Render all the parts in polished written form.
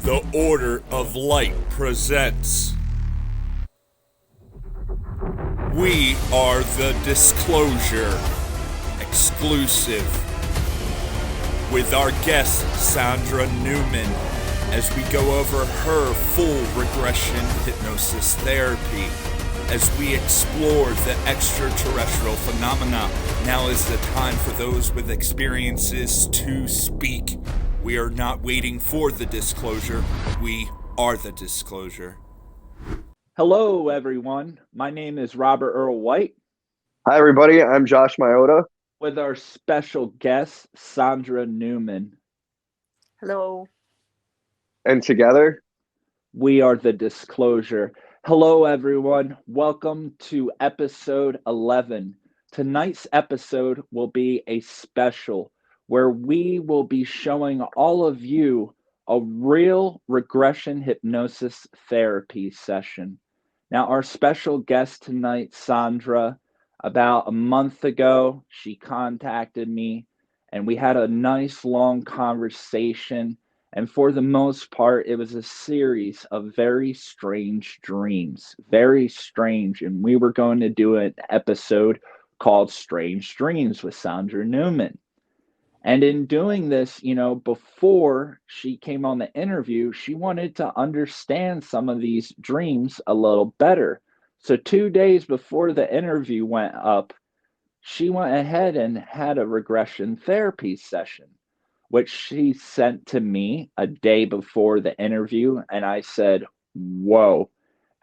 The Order of Light presents. We are the Disclosure, exclusive, with our guest Sandra Newman as we go over her full regression hypnosis therapy, as we explore the extraterrestrial phenomena. Now is the time for those with experiences to speak. We are not waiting for the disclosure. We are the disclosure. Hello, everyone. My name is Robert Earl White Hi, everybody. I'm Josh Miota. with our special guest, Sandra Newman. Hello. And together, We are the Disclosure. Hello, everyone. Welcome to episode 11. Tonight's episode will be a special where we will be showing all of you a real regression hypnosis therapy session. Now, our special guest tonight, Sandra, about a month ago, she contacted me and we had a nice long conversation. And for the most part, it was a series of very strange dreams, very strange. And we were going to do an episode called Strange Dreams with Sandra Newman. And in doing this, before she came on the interview, she wanted to understand some of these dreams a little better. So 2 days before the interview went up, she went ahead and had a regression therapy session, which she sent to me a day before the interview. And I said, whoa.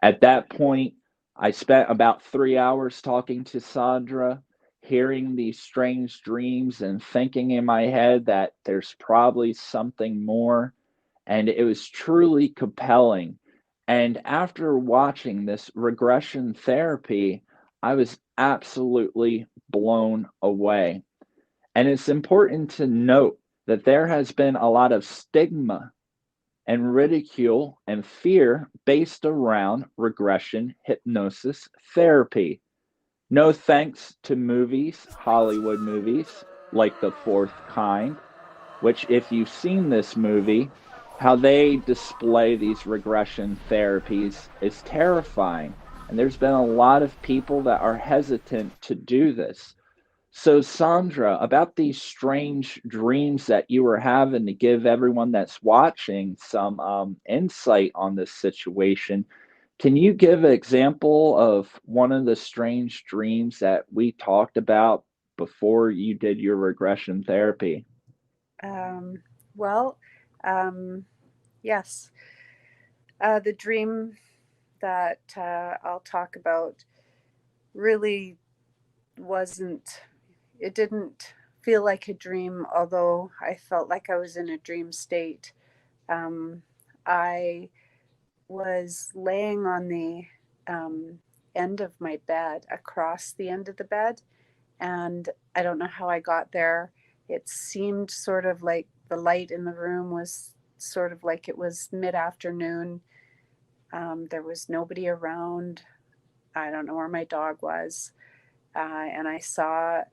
At that point, I spent about 3 hours talking to Sandra, hearing these strange dreams and thinking in my head that there's probably something more. And it was truly compelling. And after watching this regression therapy, I was absolutely blown away. And it's important to note that there has been a lot of stigma and ridicule and fear based around regression hypnosis therapy. No thanks to movies, Hollywood movies, like The Fourth Kind, which, if you've seen this movie, how they display these regression therapies is terrifying. And there's been a lot of people that are hesitant to do this. So, Sandra, about these strange dreams that you were having, to give everyone that's watching some insight on this situation, can you give an example of one of the strange dreams that we talked about before you did your regression therapy? Um, well, yes. The dream that I'll talk about really wasn't, it didn't feel like a dream, although I felt like I was in a dream state. I was laying on the end of my bed, across the end of the bed, and I don't know how I got there. It seemed sort of like the light in the room was sort of like it was mid-afternoon. There was nobody around. I don't know where my dog was. And I saw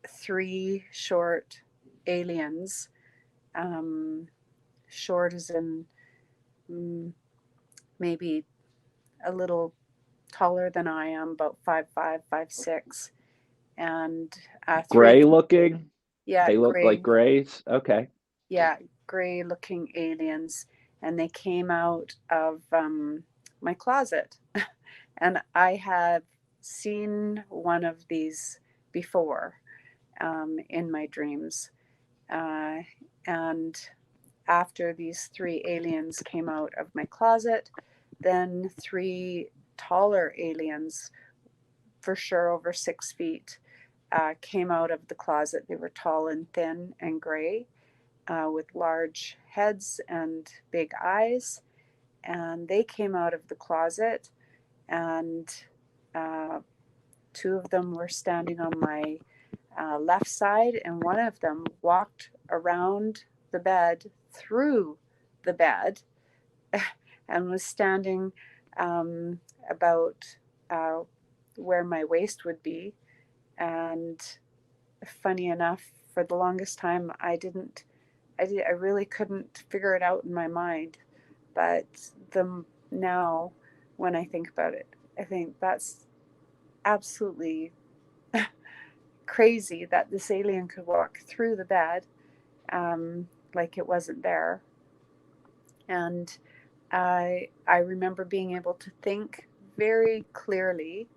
three short aliens, short as in maybe a little taller than I am, about 5'5", 5'6", and three of Gray them, looking? yeah, They look like gray, grays? Okay. yeah, gray looking aliens, and they came out of my closet, and I had seen one of these before in my dreams, uh, and after these three aliens came out of my closet, then three taller aliens, for sure over 6 feet, came out of the closet. They were tall and thin and gray, with large heads and big eyes. And they came out of the closet, and uh, two of them were standing on my left side, and one of them walked around the bed, through the bed, and was standing about where my waist would be. And funny enough, for the longest time, I really couldn't figure it out in my mind But now, when I think about it, I think that's absolutely crazy that this alien could walk through the bed like it wasn't there. And I remember being able to think very clearly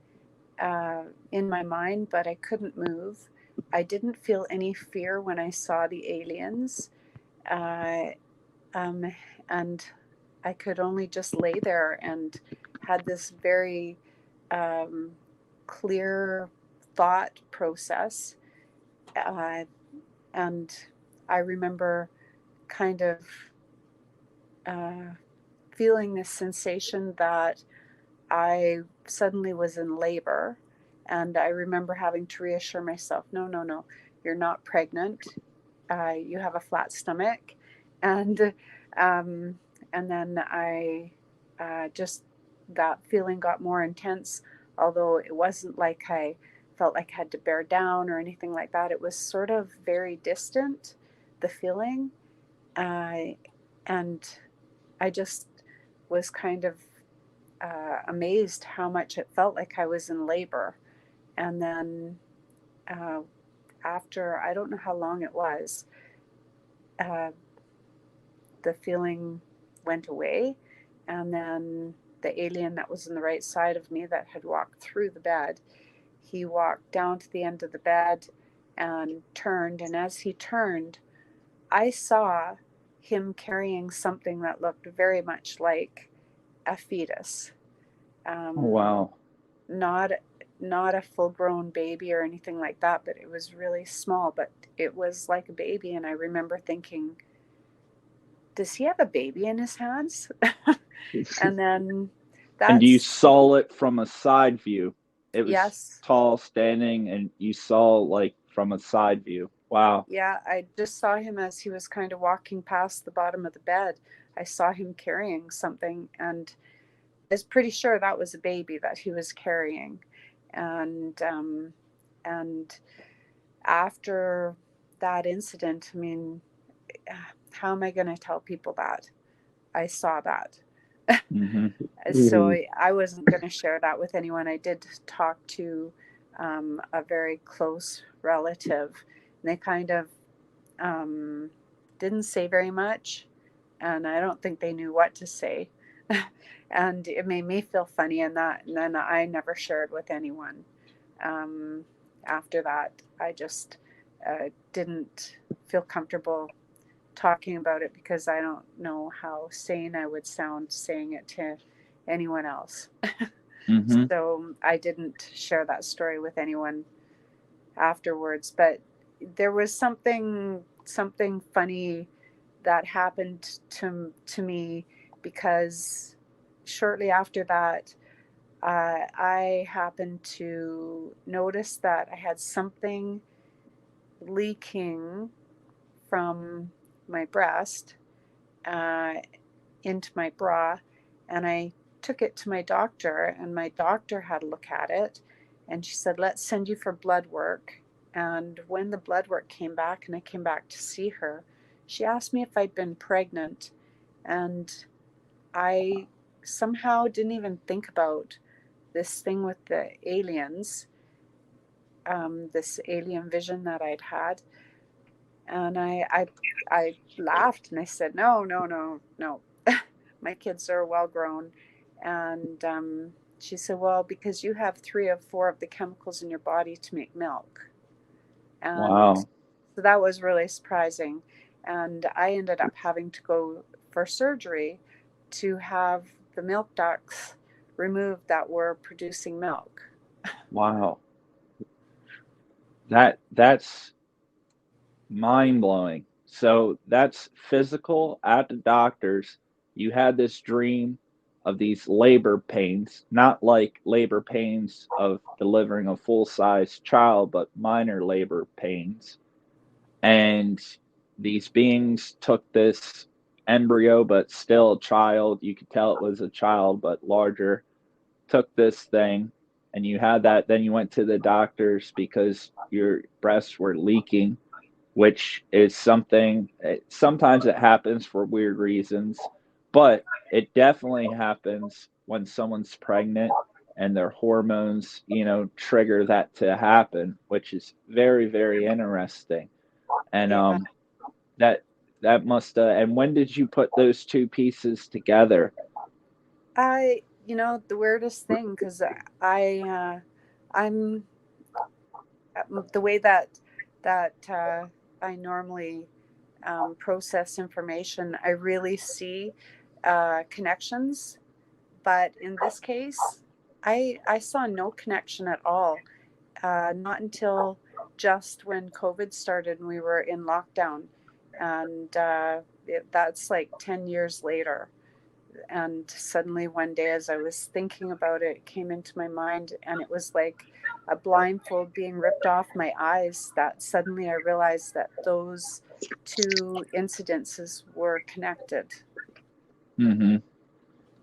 in my mind, but I couldn't move. I didn't feel any fear when I saw the aliens. Uh, and I could only just lay there and had this very clear thought process. And I remember kind of feeling this sensation that I suddenly was in labor. And I remember having to reassure myself, no, no, no, you're not pregnant. You have a flat stomach. And then I just, that feeling got more intense, although it wasn't like I felt like I had to bear down or anything like that. It was sort of very distant, the feeling. And I just was kind of amazed how much it felt like I was in labor. And then after, I don't know how long it was, the feeling went away. And then the alien that was on the right side of me that had walked through the bed, he walked down to the end of the bed and turned. And as he turned, I saw him carrying something that looked very much like a fetus. Wow. Not a full-grown baby or anything like that, but it was really small, but it was like a baby. And I remember thinking, does he have a baby in his hands? And then And you saw it from a side view. It was yes, tall, standing, and you saw like from a side view. Wow. yeah, I just saw him as he was kind of walking past the bottom of the bed. I saw him carrying something, and I was pretty sure that was a baby that he was carrying. And after that incident, I mean, how am I going to tell people that I saw that? Mm-hmm. So I wasn't going to share that with anyone. I did talk to a very close relative, and they kind of didn't say very much, and I don't think they knew what to say. And it made me feel funny, and then I never shared with anyone. After that, I just didn't feel comfortable talking about it because I don't know how sane I would sound saying it to anyone else. Mm-hmm. So I didn't share that story with anyone afterwards. But there was something funny that happened to me, because shortly after that, I happened to notice that I had something leaking from my breast into my bra, and I took it to my doctor, and my doctor had a look at it, and she said, let's send you for blood work. And when the blood work came back and I came back to see her, she asked me if I'd been pregnant, and I somehow didn't even think about this thing with the aliens, this alien vision that I'd had. And I laughed and I said, no, no, no, no. My kids are well grown. And she said, well, because you have 3 of 4 of the chemicals in your body to make milk. And Wow. so that was really surprising. And I ended up having to go for surgery to have the milk ducts removed that were producing milk. Wow. That's mind-blowing. So that's physical at the doctor's. You had this dream of these labor pains, not like labor pains of delivering a full-size child, but minor labor pains. And these beings took this embryo, but still a child. You could tell it was a child, but larger. Took this thing, and you had that. Then you went to the doctors because your breasts were leaking, which is something, sometimes it happens for weird reasons, But it definitely happens when someone's pregnant and their hormones, trigger that to happen, which is very, very interesting. And Yeah. that that must and when did you put those two pieces together? The weirdest thing, because I'm the way that I normally process information, I really see connections. But in this case, I saw no connection at all. Not until just when COVID started and we were in lockdown, and that's like 10 years later. And suddenly one day, as I was thinking about it, it came into my mind, and it was like a blindfold being ripped off my eyes, that suddenly I realized that those two incidences were connected. Hmm.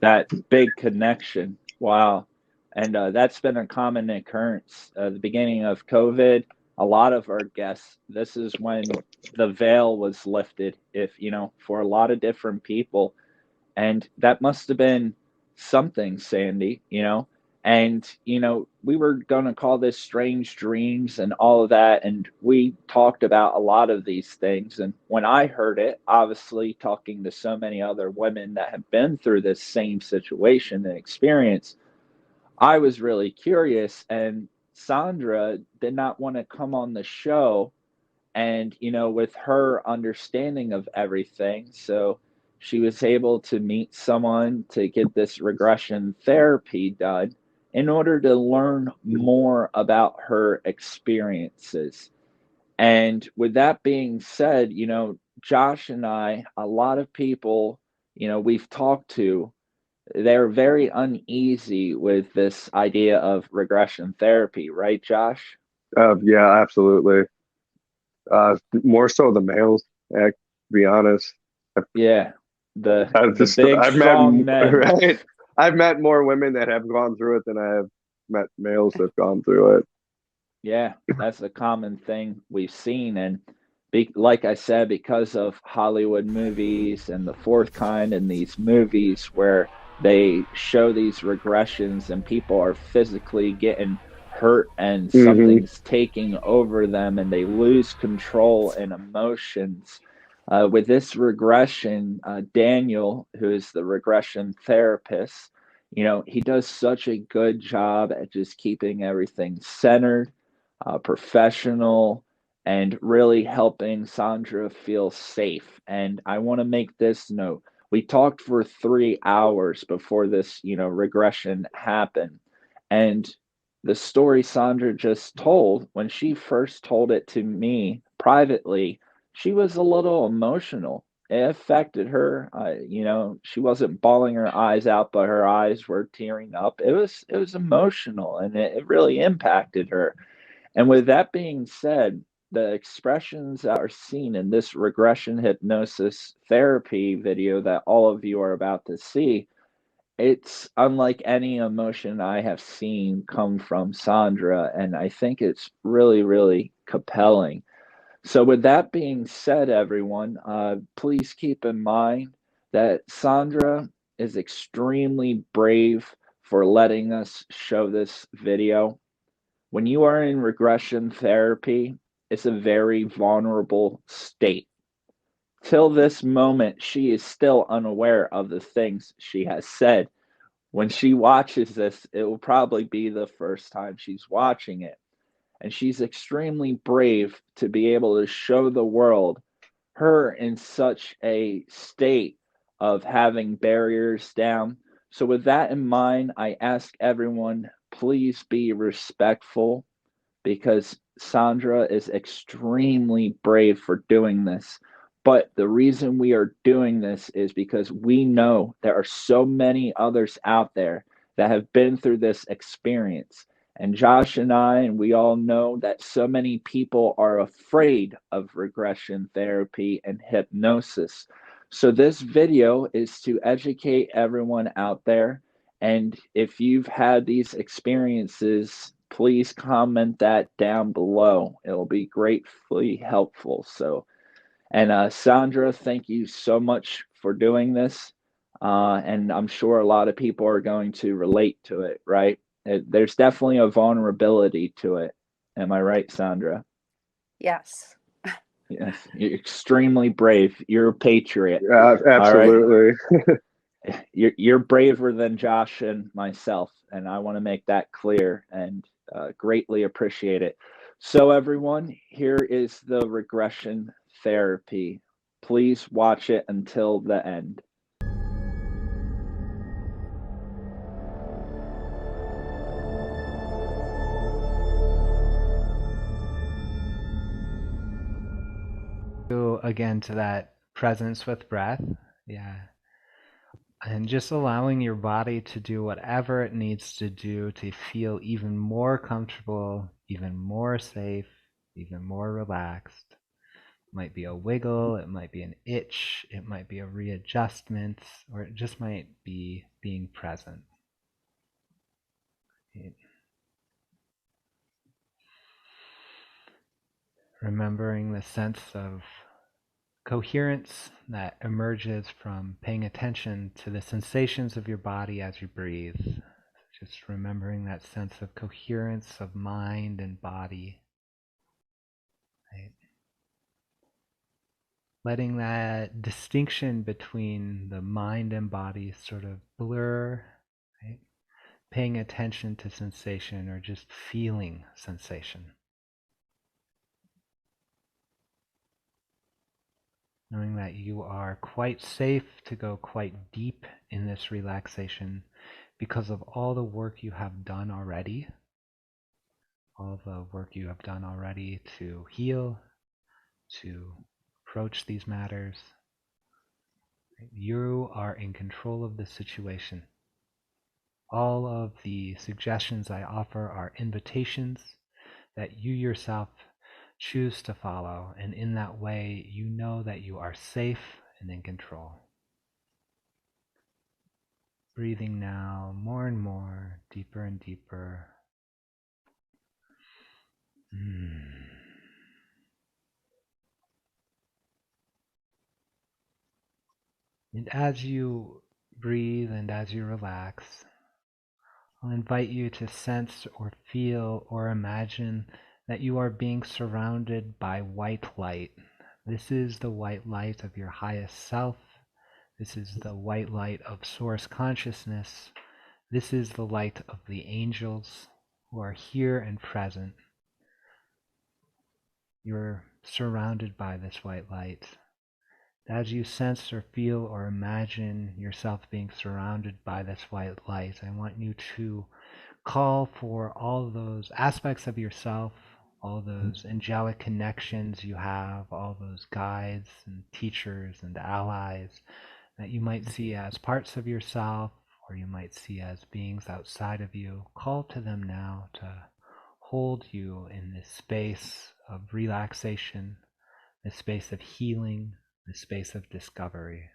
That big connection. Wow. And that's been a common occurrence. The beginning of COVID, a lot of our guests, this is when the veil was lifted, if, for a lot of different people. And that must have been something, Sandy. And, we were going to call this strange dreams and all of that. And we talked about a lot of these things. And when I heard it, obviously talking to so many other women that have been through this same situation and experience, I was really curious. And Sandra did not want to come on the show and with her understanding of everything, so she was able to meet someone to get this regression therapy done in order to learn more about her experiences. And with that being said, Josh and I, a lot of people, we've talked to, they're very uneasy with this idea of regression therapy, right, Josh? Yeah, absolutely. More so the males, to be honest. Yeah, the I've the just big I've met strong men. right. I've met more women that have gone through it than I have met males that have gone through it. Yeah, that's a common thing we've seen, and like I said, because of Hollywood movies and the fourth kind and these movies where they show these regressions and people are physically getting hurt and Hmm. something's taking over them and they lose control and emotions. With this regression, Daniel, who is the regression therapist, he does such a good job at just keeping everything centered, professional, and really helping Sandra feel safe. And I want to make this note. We talked for 3 hours before this, regression happened. And the story Sandra just told, when she first told it to me privately, she was a little emotional. It affected her. She wasn't bawling her eyes out, but her eyes were tearing up. It was emotional, and it really impacted her. And with that being said, the expressions that are seen in this regression hypnosis therapy video that all of you are about to see, it's unlike any emotion I have seen come from Sandra. And I think it's really, really compelling. So, with that being said, everyone, please keep in mind that Sandra is extremely brave for letting us show this video. When you are in regression therapy, it's a very vulnerable state. Till this moment, she is still unaware of the things she has said. When she watches this, it will probably be the first time she's watching it. And she's extremely brave to be able to show the world her in such a state of having barriers down. So, with that in mind, I ask everyone, please be respectful because Sandra is extremely brave for doing this. But the reason we are doing this is because we know there are so many others out there that have been through this experience. And Josh and I, and we all know that so many people are afraid of regression therapy and hypnosis. So, this video is to educate everyone out there. And if you've had these experiences, please comment that down below. It'll be gratefully helpful. So, and Sandra, thank you so much for doing this. And I'm sure a lot of people are going to relate to it, right? There's definitely a vulnerability to it. Am I right, Sandra? Yes. Yes, you're extremely brave. You're a patriot. All right. Absolutely. You're braver than Josh and myself, and I want to make that clear and greatly appreciate it. So, everyone, here is the regression therapy. Please watch it until the end. Go again to that presence with breath. Yeah. And just allowing your body to do whatever it needs to do to feel even more comfortable, even more safe, even more relaxed. It might be a wiggle, it might be an itch, it might be a readjustment, or it just might be being present. Remembering the sense of coherence that emerges from paying attention to the sensations of your body as you breathe. Just remembering that sense of coherence of mind and body. Right? Letting that distinction between the mind and body sort of blur. Right? Paying attention to sensation or just feeling sensation. Knowing that you are quite safe to go quite deep in this relaxation because of all the work you have done already, all the work you have done already to heal, to approach these matters. You are in control of the situation. All of the suggestions I offer are invitations that you yourself choose to follow, and in that way you know that you are safe and in control. Breathing now more and more, deeper and deeper. And as you breathe and as you relax, I'll invite you to sense or feel or imagine that you are being surrounded by white light. This is the white light of your highest self. This is the white light of source consciousness. This is the light of the angels who are here and present. You're surrounded by this white light. As you sense or feel or imagine yourself being surrounded by this white light, I want you to call for all those aspects of yourself, all those angelic connections you have, all those guides and teachers and allies that you might see as parts of yourself or you might see as beings outside of you. Call to them now to hold you in this space of relaxation, this space of healing, this space of discovery.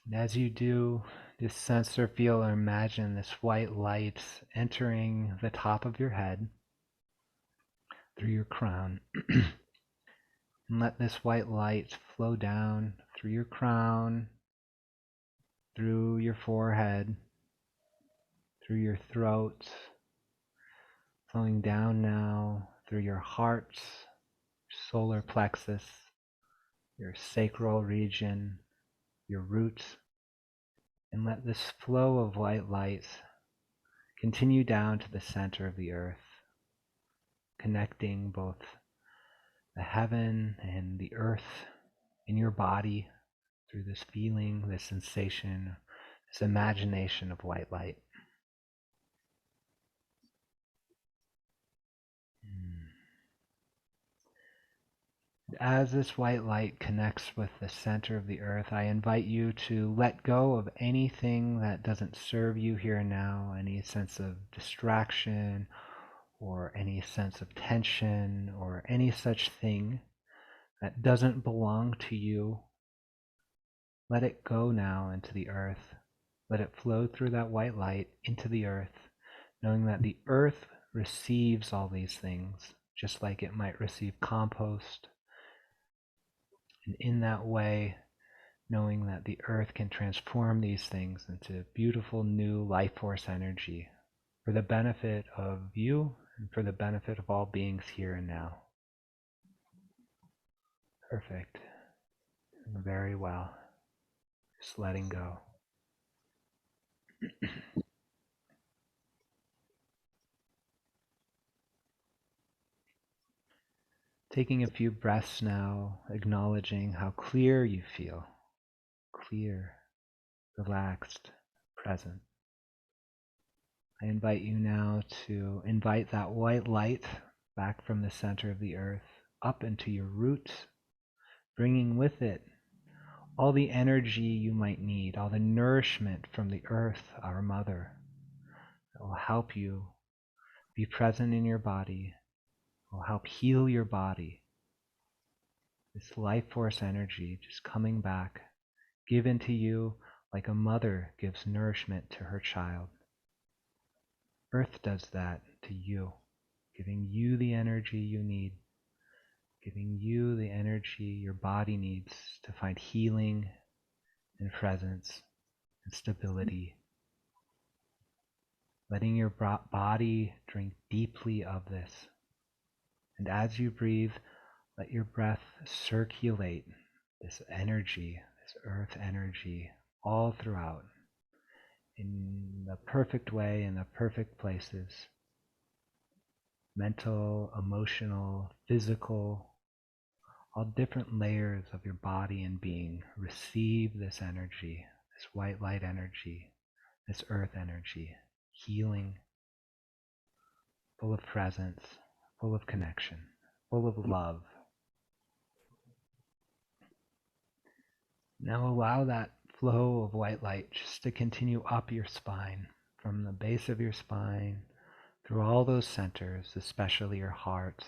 And as you do, just sense or feel or imagine this white light entering the top of your head through your crown. And let this white light flow down through your crown, through your forehead, through your throat, flowing down now through your heart, solar plexus, your sacral region, your roots, and let this flow of white light continue down to the center of the earth, connecting both the heaven and the earth in your body through this feeling, this sensation, this imagination of white light. As this white light connects with the center of the earth, I invite you to let go of anything that doesn't serve you here and now, any sense of distraction or any sense of tension or any such thing that doesn't belong to you. Let it go now into the earth. Let it flow through that white light into the earth, knowing that the earth receives all these things, just like it might receive compost. And in that way, knowing that the earth can transform these things into beautiful new life force energy for the benefit of you and for the benefit of all beings here and now. Perfect. Very well. Just letting go. Taking a few breaths now, acknowledging how clear you feel. Clear, relaxed, present. I invite you now to invite that white light back from the center of the earth up into your roots, bringing with it all the energy you might need, all the nourishment from the earth, our mother, that will help you be present in your body, will help heal your body. This life force energy just coming back, given to you like a mother gives nourishment to her child. Earth does that to you, giving you the energy you need, giving you the energy your body needs to find healing and presence and stability. Letting your body drink deeply of this. And as you breathe, let your breath circulate this energy, this earth energy, all throughout in the perfect way, in the perfect places. Mental, emotional, physical, all different layers of your body and being receive this energy, this white light energy, this earth energy, healing, full of presence, full of connection, full of love. Now allow that flow of white light just to continue up your spine, from the base of your spine, through all those centers, especially your heart,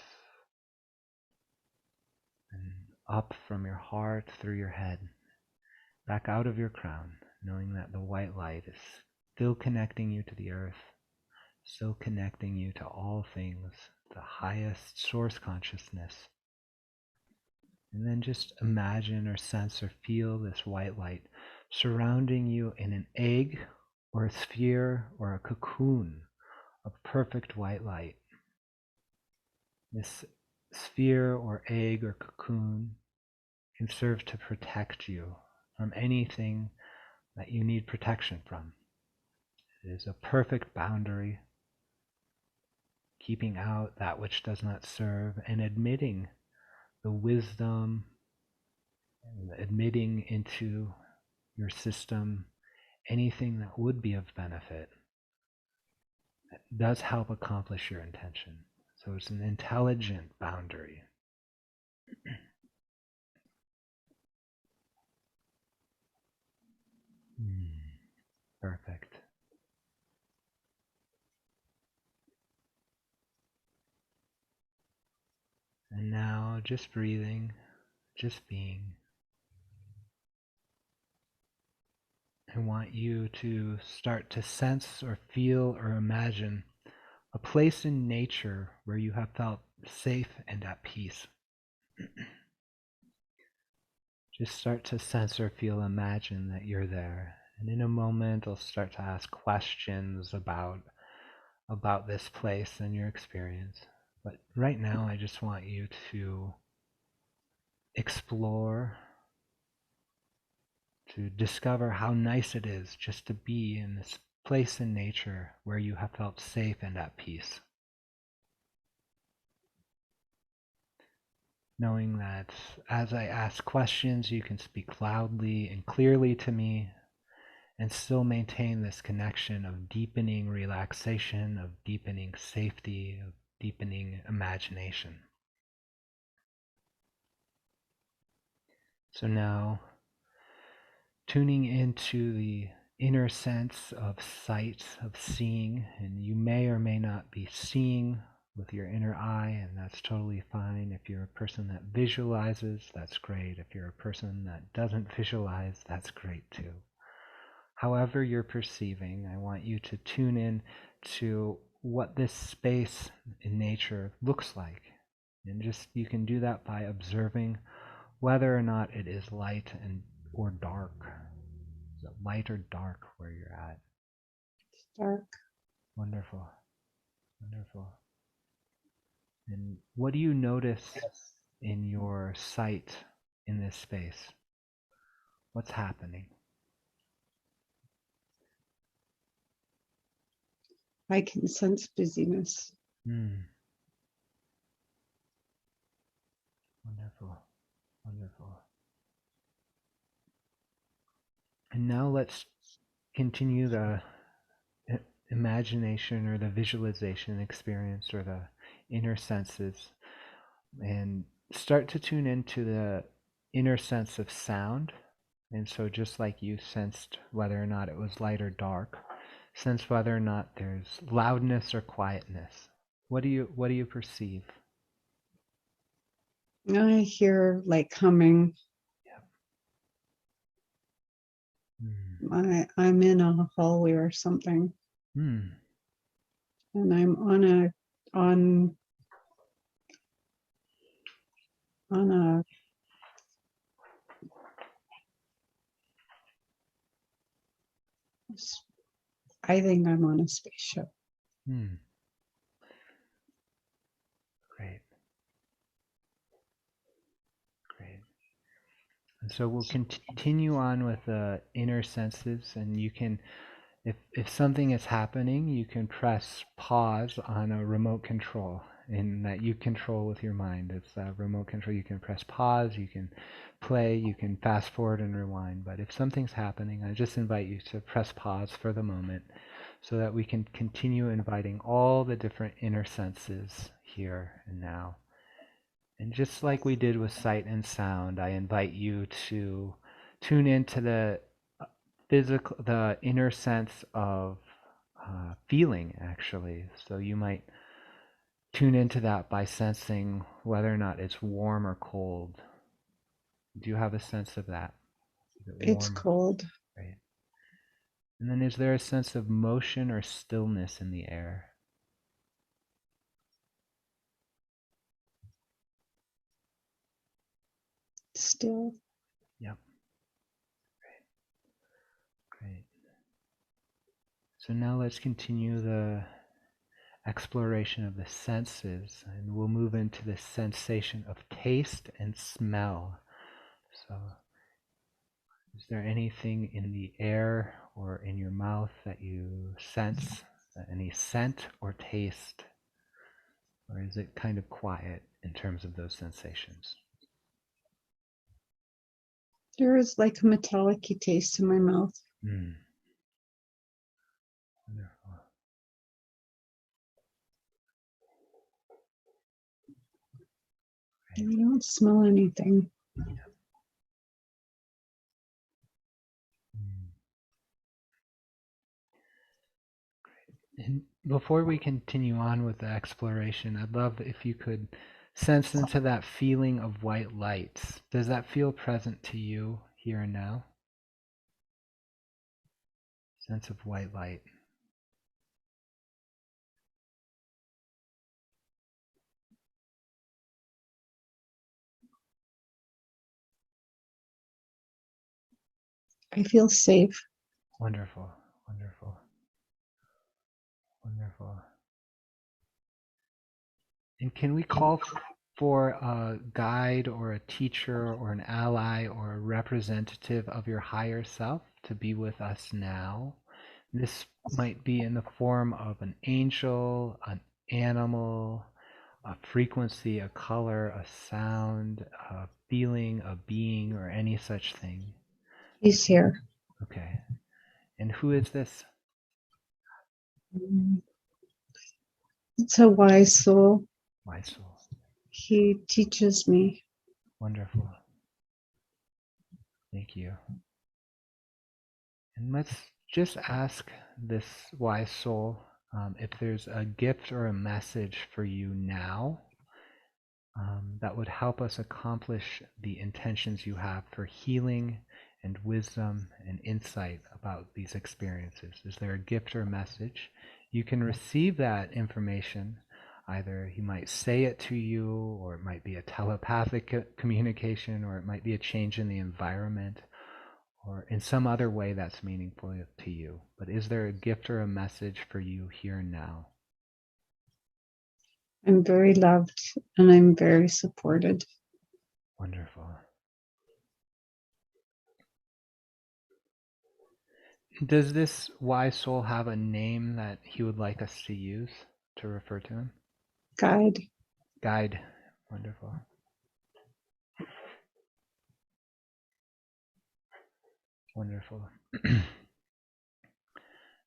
and up from your heart through your head, back out of your crown, knowing that the white light is still connecting you to the earth, still connecting you to all things, the highest source consciousness. And then just imagine or sense or feel this white light surrounding you in an egg or a sphere or a cocoon of perfect white light. This sphere or egg or cocoon can serve to protect you from anything that you need protection from. It is a perfect boundary, keeping out that which does not serve and admitting the wisdom, and admitting into your system anything that would be of benefit, that does help accomplish your intention. So it's an intelligent boundary. Perfect. And now just breathing, just being. I want you to start to sense or feel or imagine a place in nature where you have felt safe and at peace. Just start to sense or feel, imagine that you're there. And in a moment, I'll start to ask questions about this place and your experience. But right now, I just want you to explore, to discover how nice it is just to be in this place in nature where you have felt safe and at peace. Knowing that as I ask questions, you can speak loudly and clearly to me and still maintain this connection of deepening relaxation, of deepening safety, of deepening imagination. So now, tuning into the inner sense of sight, of seeing, and you may or may not be seeing with your inner eye, and that's totally fine. If you're a person that visualizes, that's great. If you're a person that doesn't visualize, that's great too. However you're perceiving, I want you to tune in to what this space in nature looks like. And just you can do that by observing whether or not it is light and or dark? Is it light or dark where you're at? Dark. Wonderful. Wonderful. And what do you notice in your sight in this space? What's happening? I can sense busyness. Wonderful. Wonderful. And now let's continue the imagination or the visualization experience or the inner senses and start to tune into the inner sense of sound. And so just like you sensed whether or not it was light or dark, sense whether or not there's loudness or quietness. What do you perceive? I hear like humming. I'm in a hallway or something, and I'm on a I think I'm on a spaceship. Great. Great. And so we'll continue on with the inner senses, and you can, if something is happening, you can press pause on a remote control, and that you control with your mind. It's a remote control. You can press pause, you can play, you can fast forward and rewind. But if something's happening, I just invite you to press pause for the moment so that we can continue inviting all the different inner senses here and now. And just like we did with sight and sound, I invite you to tune into the the inner sense of feeling, actually. So you might tune into that by sensing whether or not it's warm or cold. Do you have a sense of that? Is it warm? It's cold. Right. And then is there a sense of motion or stillness in the air? Still. Yep. Great. So now let's continue the exploration of the senses, and we'll move into the sensation of taste and smell. So is there anything in the air or in your mouth that you sense, any scent or taste? Or is it kind of quiet in terms of those sensations? There is like a metallic taste in my mouth. Wonderful. I don't smell anything. And before we continue on with the exploration, I'd love if you could sense into that feeling of white lights. Does that feel present to you here and now? Sense of white light. I feel safe. Wonderful, wonderful, wonderful. And can we call for a guide or a teacher or an ally or a representative of your higher self to be with us now? This might be in the form of an angel, an animal, a frequency, a color, a sound, a feeling, a being, or any such thing. He's here. Okay. And who is this? It's a wise soul. Wise soul. He teaches me. Wonderful. Thank you. And let's just ask this wise soul if there's a gift or a message for you now that would help us accomplish the intentions you have for healing and wisdom and insight about these experiences. Is there a gift or a message? You can receive that information. Either he might say it to you, or it might be a telepathic communication, or it might be a change in the environment, or in some other way that's meaningful to you. But is there a gift or a message for you here and now? I'm very loved and I'm very supported. Wonderful. Does this wise soul have a name that he would like us to use to refer to him? Guide. Guide. Wonderful. Wonderful.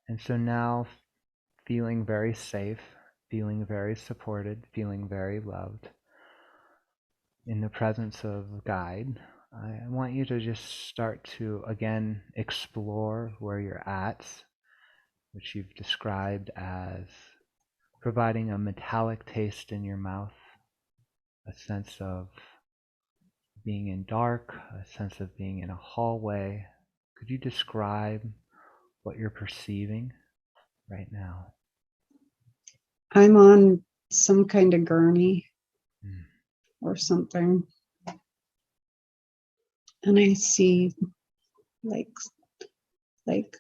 And so now, feeling very safe, feeling very supported, feeling very loved, in the presence of Guide, I want you to just start to, again, explore where you're at, which you've described as providing a metallic taste in your mouth, a sense of being in dark, a sense of being in a hallway. Could you describe what you're perceiving right now? I'm on some kind of gurney Mm. or something. And I see like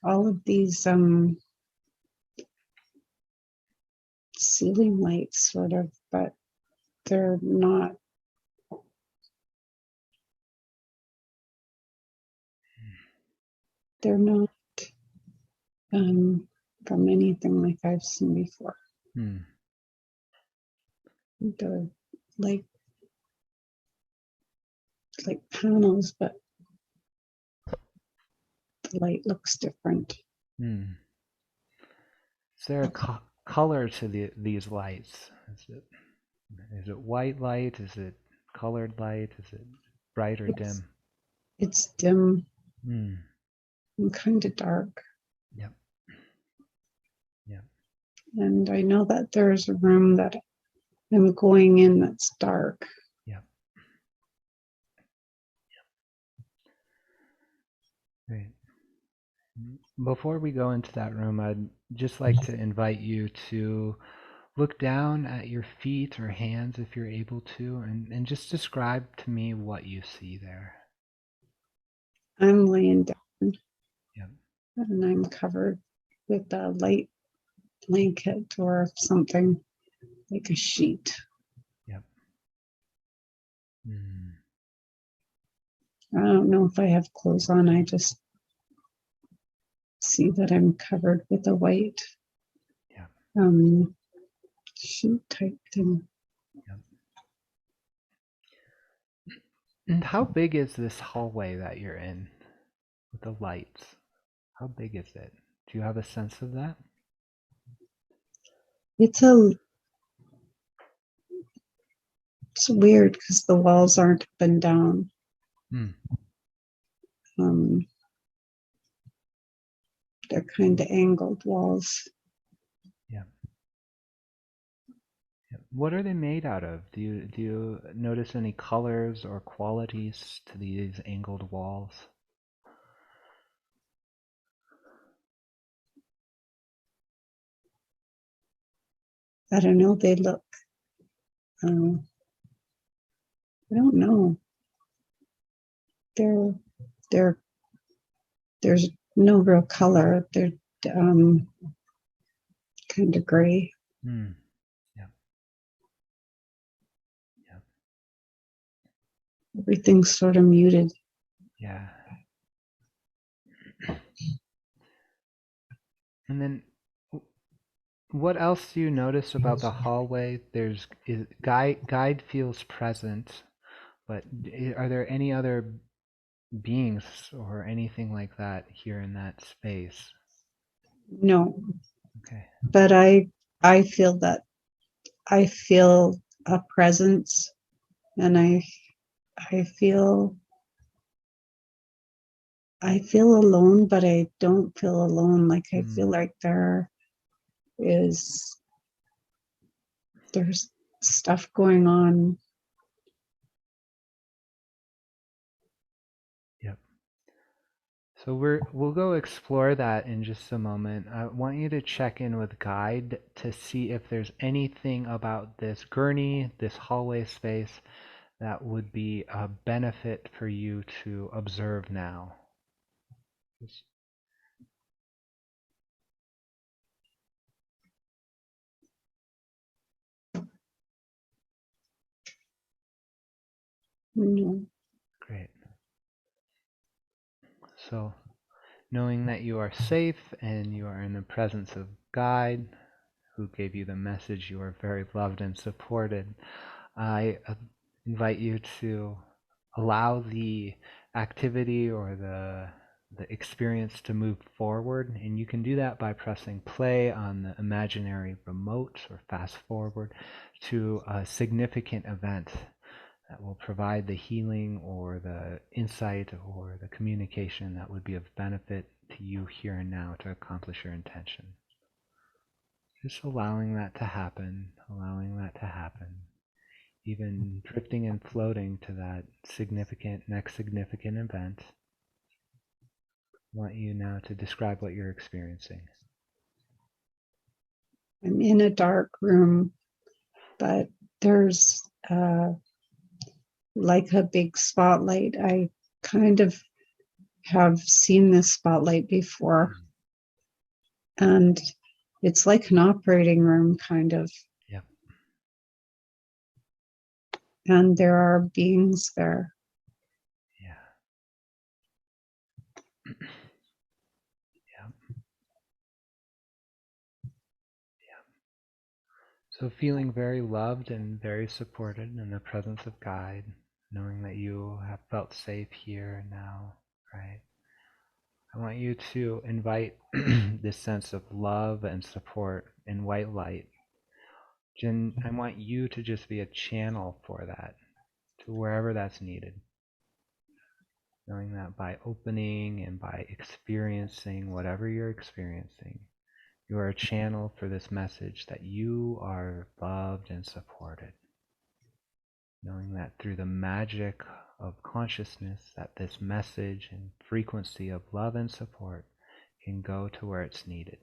all of these ceiling lights sort of, but they're not from anything like I've seen before. Mm. They're like panels, but the light looks different. Mm. Is there a color to these lights? Is it white light? Is it colored light? Is it bright or dim? It's dim Mm. and kind of dark. Yep. Yep. And I know that there's a room that I'm going in that's dark. Yep. Great. Before we go into that room, I'd just like to invite you to look down at your feet or hands if you're able to, and just describe to me what you see there. I'm laying down. Yep. And I'm covered with a light blanket or something like a sheet. Yep. Mm. I don't know if I have clothes on. I just see that I'm covered with a white sheet type thing. Yep. And how big is this hallway that you're in with the lights? How big is it? Do you have a sense of that? It's weird because the walls aren't up and down. Mm. They're kind of angled walls. Yeah. What are they made out of? Do you notice any colors or qualities to these angled walls? I don't know. They look. I don't know. There's no real color. They're kind of gray. Mm. Yeah. Yeah. Everything's sort of muted. Yeah. And then, what else do you notice about the hallway? Guide feels present, but are there any other beings or anything like that here in that space? No. Okay. But I feel that I feel a presence, and I feel alone, but I don't feel alone. Like I feel like there's stuff going on. Yep. So we'll go explore that in just a moment. I want you to check in with Guide to see if there's anything about this gurney, this hallway space, that would be a benefit for you to observe now. Just No. great. So, knowing that you are safe and you are in the presence of guide who gave you the message you are very loved and supported, I invite you to allow the activity or the experience to move forward, and you can do that by pressing play on the imaginary remote or fast forward to a significant event that will provide the healing or the insight or the communication that would be of benefit to you here and now to accomplish your intention. Just allowing that to happen, even drifting and floating to that next significant event. I want you now to describe what you're experiencing. I'm in a dark room, but there's like a big spotlight. I kind of have seen this spotlight before, and it's like an operating room, kind of. Yep. And there are beings there. Yeah. So feeling very loved and very supported in the presence of guide, knowing that you have felt safe here and now, right? I want you to invite this sense of love and support in white light. Jen, I want you to just be a channel for that, to wherever that's needed. Knowing that by opening and by experiencing whatever you're experiencing, you are a channel for this message that you are loved and supported. Knowing that through the magic of consciousness, that this message and frequency of love and support can go to where it's needed.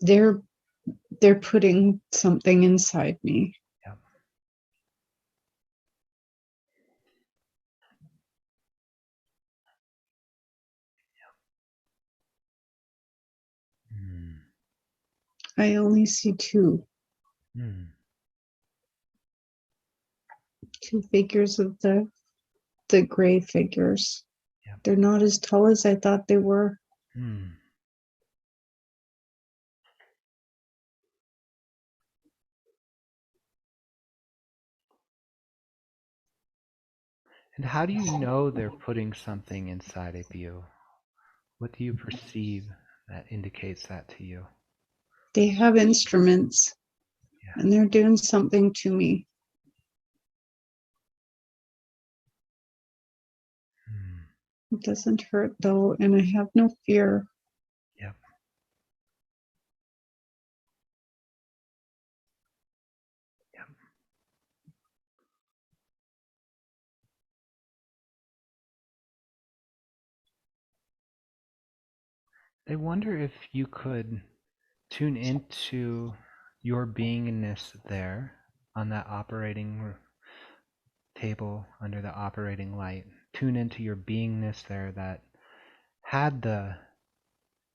They're putting something inside me. Yep. I only see two. Two figures of the gray figures. Yep. They're not as tall as I thought they were. And how do you know they're putting something inside of you? What do you perceive that indicates that to you? They have instruments, and they're doing something to me. It doesn't hurt though, and I have no fear. Yep. Yep. I wonder if you could tune into your beingness there on that operating table under the operating light. Tune into your beingness there that had the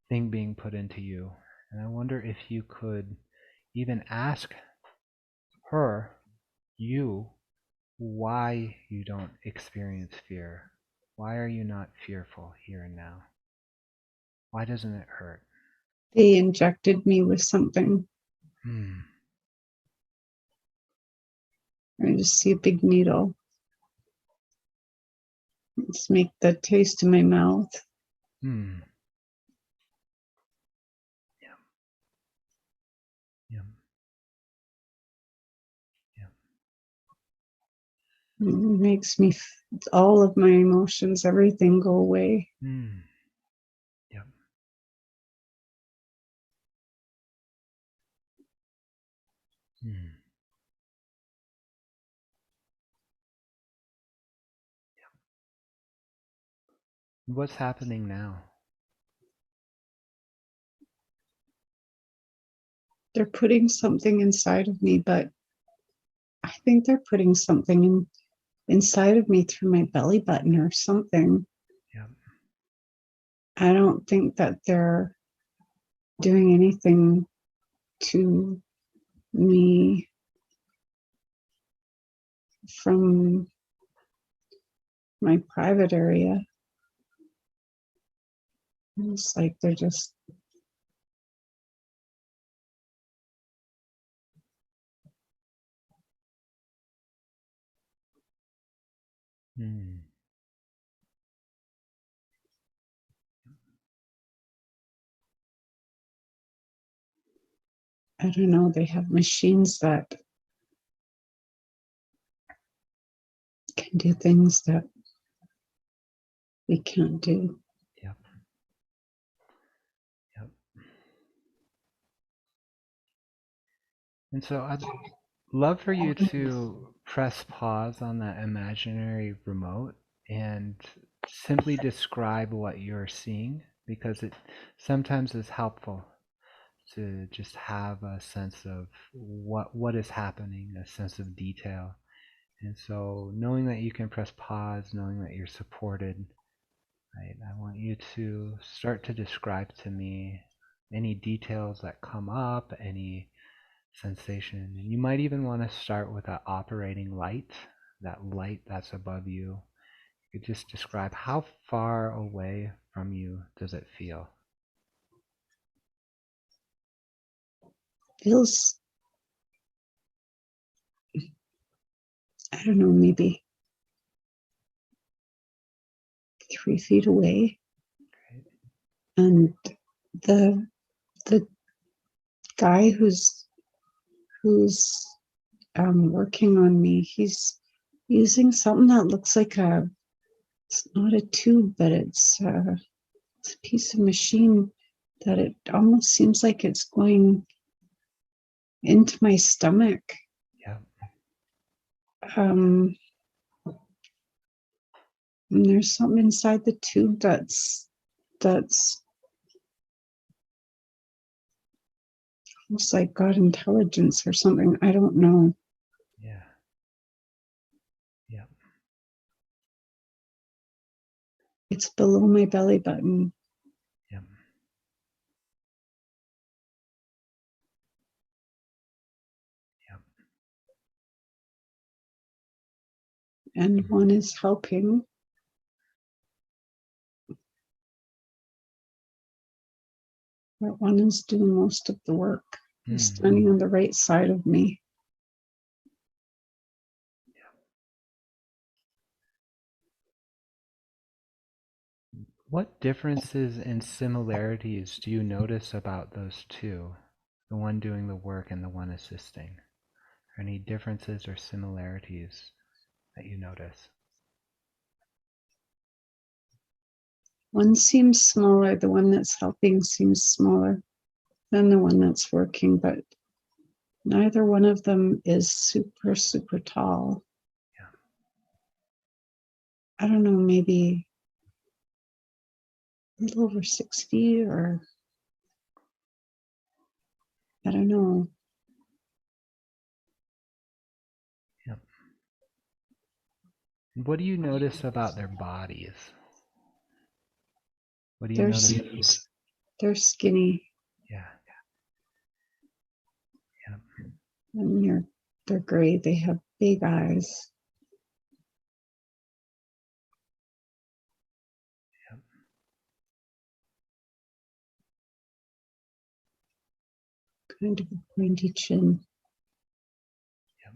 thing being put into you. And I wonder if you could even ask her, you, why you don't experience fear. Why are you not fearful here and now? Why doesn't it hurt? They injected me with something. I just see a big needle. Let's make the taste in my mouth. Yeah. Yeah. Yeah. It makes me, all of my emotions, everything go away. Yep. What's happening now? They're putting something inside of me, but I think they're putting something inside of me through my belly button or something. Yep. I don't think that they're doing anything to me from my private area. It's like they're just I don't know, they have machines that can do things that we can't do. Yep. Yep. And so I'd love for you to press pause on that imaginary remote and simply describe what you're seeing, because it sometimes is helpful to just have a sense of what is happening, a sense of detail. And so knowing that you can press pause, knowing that you're supported, right? I want you to start to describe to me any details that come up, any sensation. And you might even want to start with that operating light, that light that's above you. You could just describe how far away from you does it feel? Feels, I don't know, maybe 3 feet away. Great. And the guy who's working on me, he's using something that looks like it's not a tube, but it's a piece of machine that it almost seems like it's going into my stomach. Yeah. And there's something inside the tube that's almost like got intelligence or something. I don't know. Yeah. Yeah. It's below my belly button. Yeah. Yeah. And one is helping. But one is doing most of the work. He's standing on the right side of me. What differences and similarities do you notice about those two? The one doing the work and the one assisting? Are any differences or similarities that you notice? One seems smaller. The one that's helping seems smaller than the one that's working, but neither one of them is super, super tall. Yeah. I don't know, maybe a little over 6 feet, or I don't know. Yep. And what do you notice about their bodies? What do you notice? They're skinny. Yeah. Yep. And they're gray. They have big eyes. Yep. Kind of a pointy chin. Yep.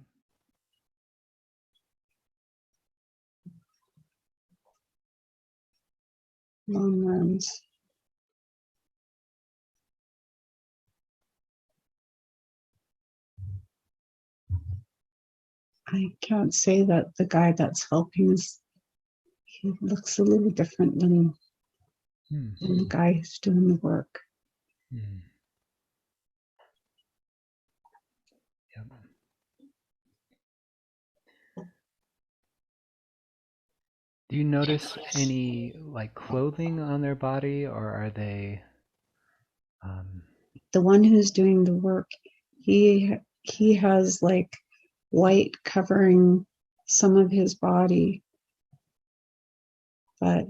Long arms. I can't say that the guy that's helping he looks a little different than the guy who's doing the work. Yep. Do you notice any like clothing on their body, or are they The one who's doing the work, he has like white covering some of his body, but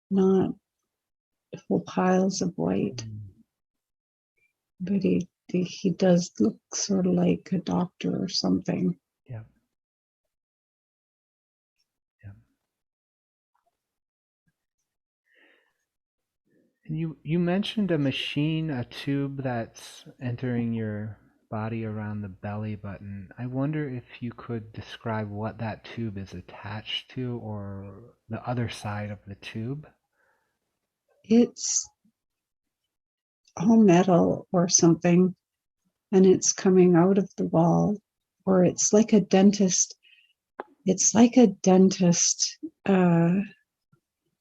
not whole piles of white. Mm. But he does look sort of like a doctor or something. Yep. Yep. And you mentioned a machine, a tube that's entering your body around the belly button. I wonder if you could describe what that tube is attached to, or the other side of the tube. It's all metal or something, and it's coming out of the wall, or it's like a dentist. It's like a dentist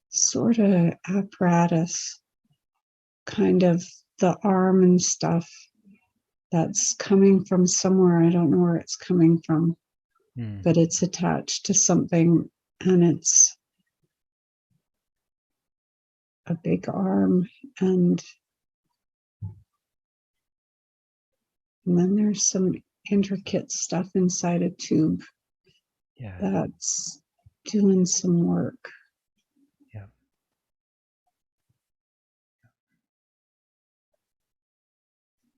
sort of apparatus, kind of the arm and stuff that's coming from somewhere. I don't know where it's coming from, but it's attached to something, and it's a big arm, and then there's some intricate stuff inside a tube that's doing some work. Yeah.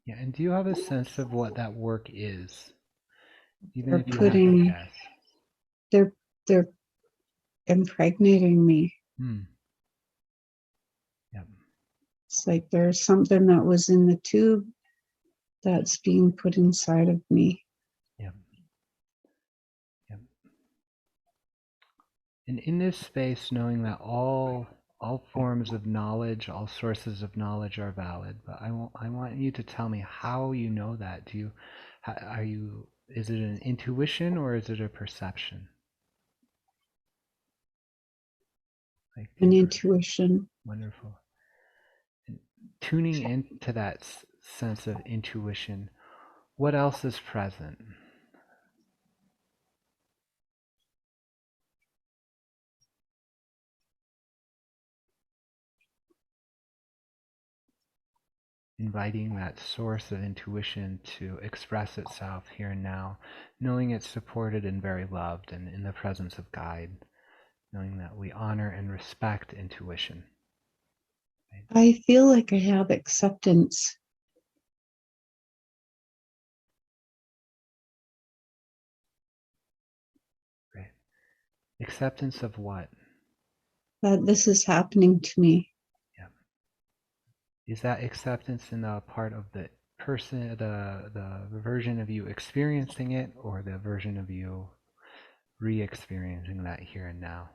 Yeah, and do you have a sense of what that work is? Even if you have to guess. They're impregnating me. Yep. It's like there's something that was in the tube that's being put inside of me. Yep. Yep. And in this space, knowing that all forms of knowledge, all sources of knowledge are valid, but I want you to tell me how you know that. Is it an intuition or is it a perception? An intuition. Wonderful. And tuning into that sense of intuition, what else is present? Inviting that source of intuition to express itself here and now, knowing it's supported and very loved, and in the presence of guide, knowing that we honor and respect intuition. Right? I feel like I have acceptance. Great. Acceptance of what? That this is happening to me. Yeah. Is that acceptance in the part of the person, the version of you experiencing it, or the version of you re-experiencing that here and now?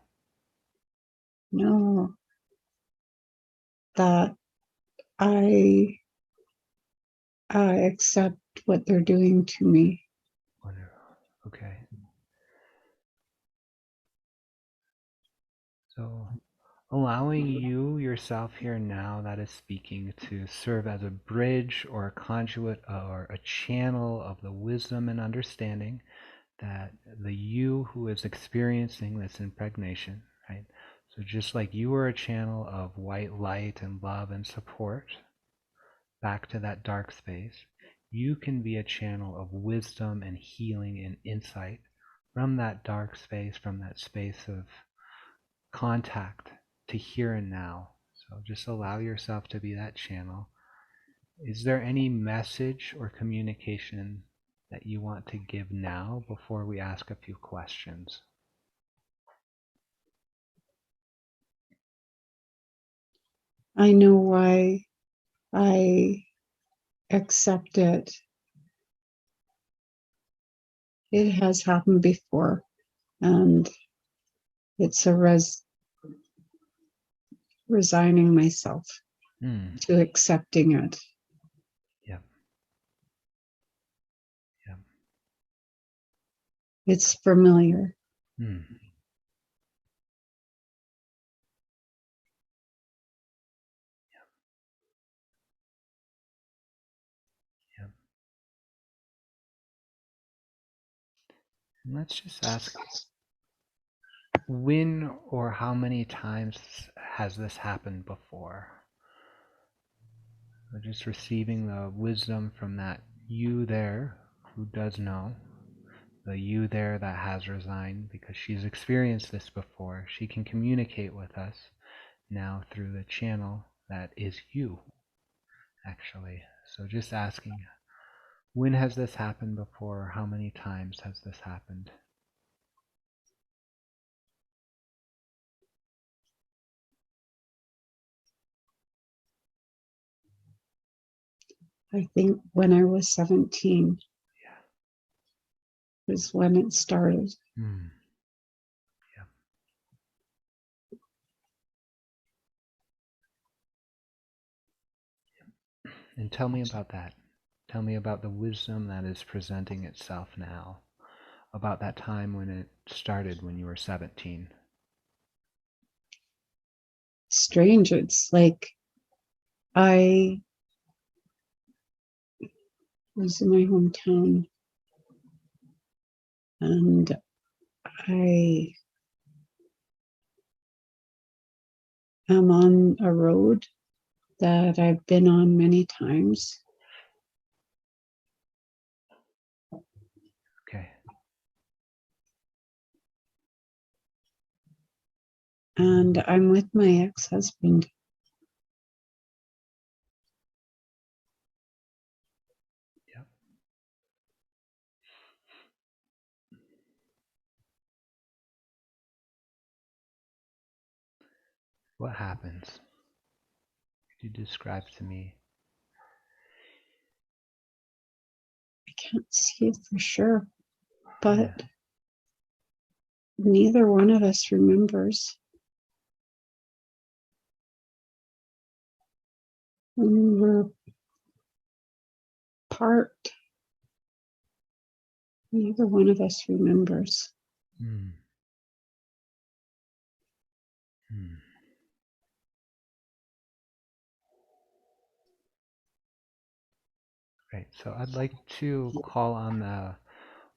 No, that I accept what they're doing to me. Wonderful. Okay. So allowing you yourself here and now that is speaking to serve as a bridge or a conduit or a channel of the wisdom and understanding that the you who is experiencing this impregnation, right? So just like you are a channel of white light and love and support back to that dark space, you can be a channel of wisdom and healing and insight from that dark space, from that space of contact to here and now. So just allow yourself to be that channel. Is there any message or communication that you want to give now before we ask a few questions? I know why I accept it. It has happened before, and it's a resigning myself to accepting it. Yep. Yep. It's familiar. Yep. Yep. And let's just ask, when or how many times has this happened before? We're just receiving the wisdom from that you there who does know, the you there that has resigned because she's experienced this before. She can communicate with us now through the channel that is you, actually. So just asking, when has this happened before? How many times has this happened? I think when I was 17 Yeah. was when it started. Hmm. And tell me about that. Tell me about the wisdom that is presenting itself now, about that time when it started when you were 17. Strange. It's like I was in my hometown and I am on a road that I've been on many times. Okay. And I'm with my ex-husband. Yep. What happens? Could you describe to me? I can't see it for sure, but Yeah. neither one of us remembers. When we were apart, neither one of us remembers. Hmm. Hmm. Great. So I'd like to call on the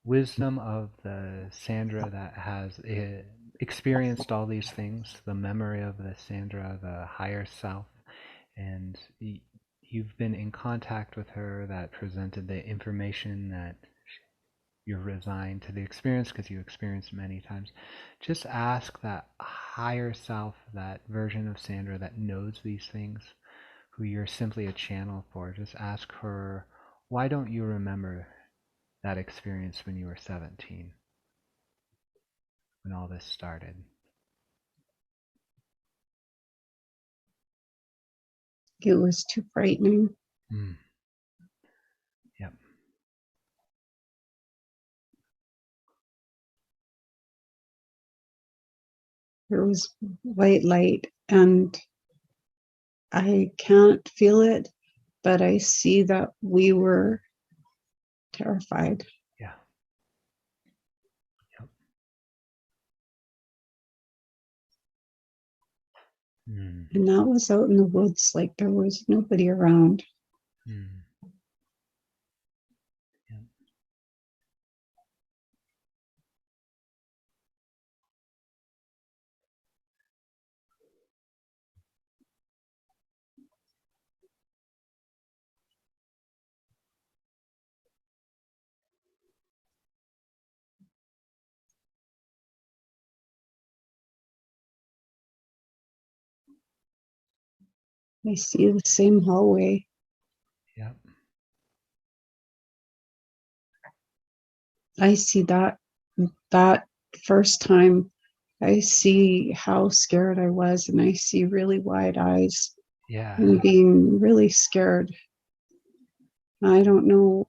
wisdom of the Sandra that has experienced all these things, the memory of the Sandra, the higher self, and you've been in contact with her that presented the information that you're resigned to the experience because you experienced many times. Just ask that higher self, that version of Sandra that knows these things, who you're simply a channel for, just ask her, why don't you remember that experience when you were 17, when all this started? It was too frightening. Mm. Yep. There was white light and I can't feel it, but I see that we were terrified. Yeah. Yep. Mm. And that was out in the woods, like there was nobody around. Mm. Yep. I see the same hallway. Yep. I see that first time. I see how scared I was, and I see really wide eyes Yeah. and being really scared. I don't know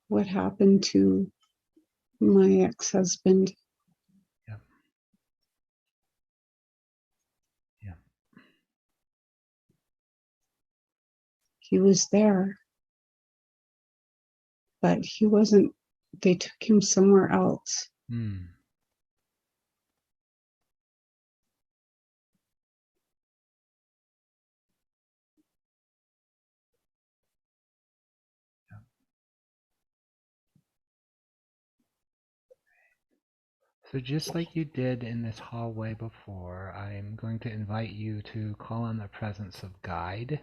what happened to my ex-husband. Yep. Yep. He was there, but he wasn't. They took him somewhere else. Mm. Yep. So just like you did in this hallway before, I'm going to invite you to call on the presence of guide,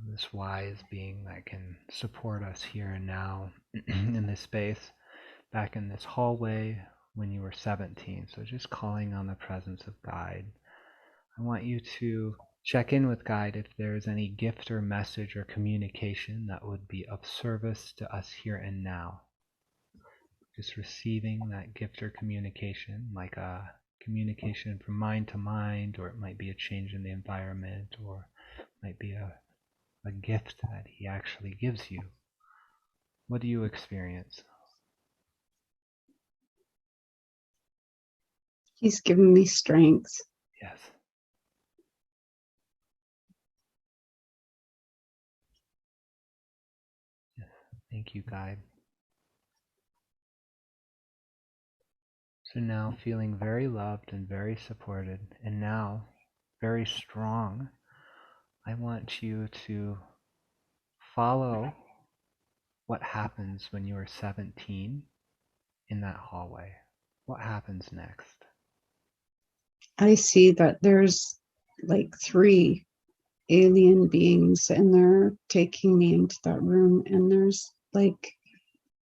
this wise being that can support us here and now in this space, back in this hallway when you were 17. So just calling on the presence of guide. I want you to check in with Guide if there is any gift or message or communication that would be of service to us here and now. Just receiving that gift or communication, like a communication from mind to mind, or it might be a change in the environment, or it might be a gift that he actually gives you. What do you experience? He's given me strength. Yes. Yes. Thank you, Guide. So now feeling very loved and very supported, and now very strong, I want you to follow what happens when you are 17 in that hallway. What happens next? I see that there's like 3 alien beings and they're taking me into that room, and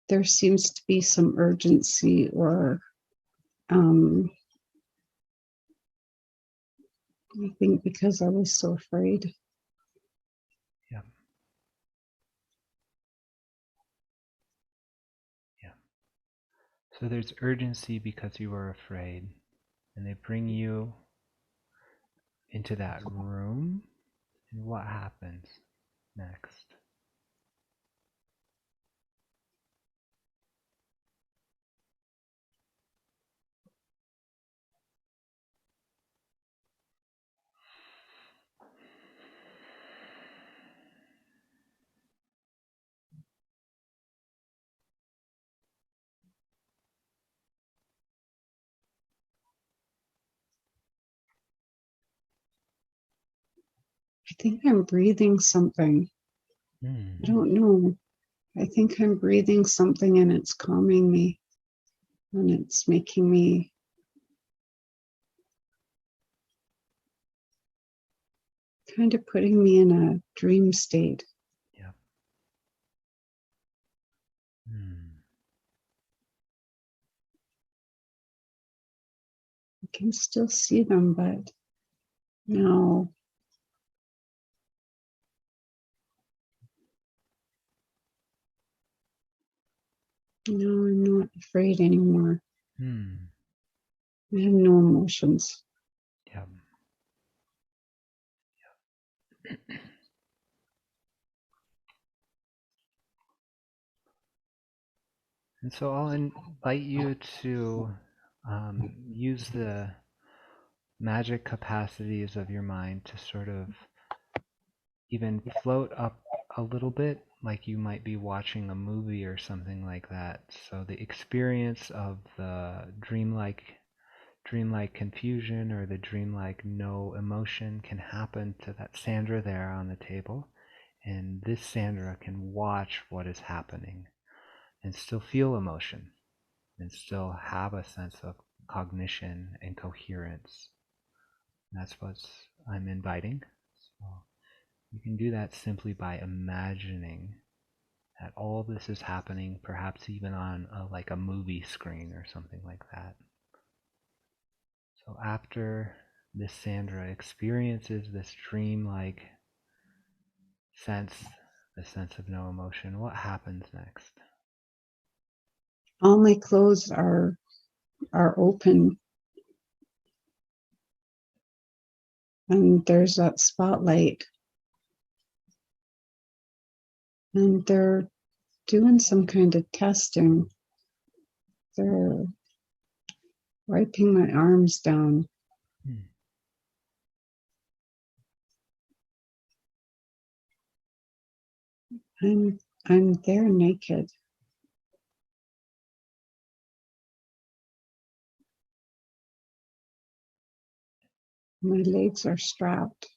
there seems to be some urgency, or I think because I was so afraid. Yeah. Yeah. So there's urgency because you were afraid, and they bring you into that room, and what happens next? I think I'm breathing something. I don't know. I think I'm breathing something, and it's calming me, and it's making me kind of putting me in a dream state. Yeah. I can still see them, but no. No, I'm not afraid anymore. I have no emotions. Yeah. And so I'll invite you to use the magic capacities of your mind to sort of even float up a little bit, like you might be watching a movie or something like that. So the experience of the dreamlike confusion, or the dreamlike no emotion, can happen to that Sandra there on the table, and this Sandra can watch what is happening and still feel emotion and still have a sense of cognition and coherence. And that's what I'm inviting. So you can do that simply by imagining that all this is happening, perhaps even on like a movie screen or something like that. So after this Sandra experiences this dream-like sense, the sense of no emotion, what happens next? All my clothes are open, and there's that spotlight, and they're doing some kind of testing. They're wiping my arms down. I'm there naked. My legs are strapped.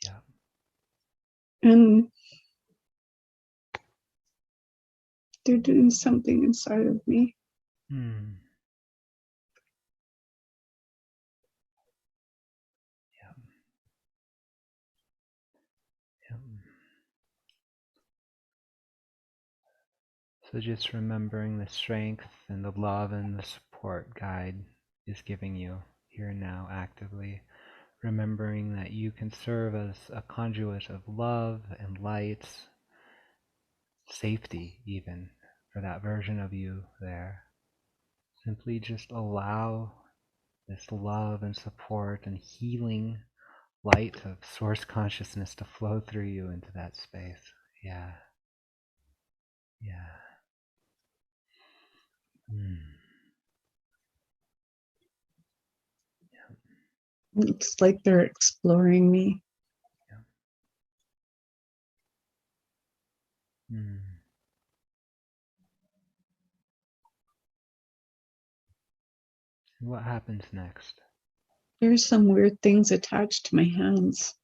Yeah. And they're doing something inside of me. So just remembering the strength and the love and the support guide is giving you here and now actively. Remembering that you can serve as a conduit of love and light, safety even, for that version of you there. Simply just allow this love and support and healing light of source consciousness to flow through you into that space. Yeah. Yeah. It's like they're exploring me. What happens next? There's some weird things attached to my hands.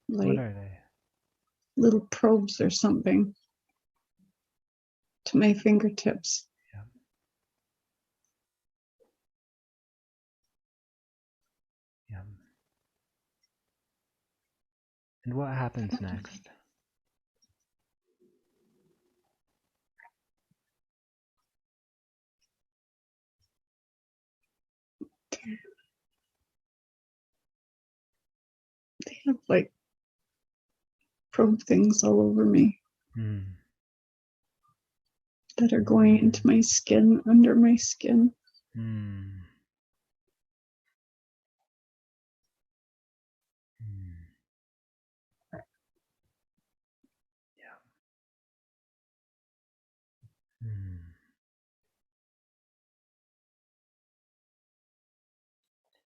What Like are they? little probes or something to my fingertips. Yeah. Yeah. And what happens next? They have like probe things all over me that are going into my skin, under my skin.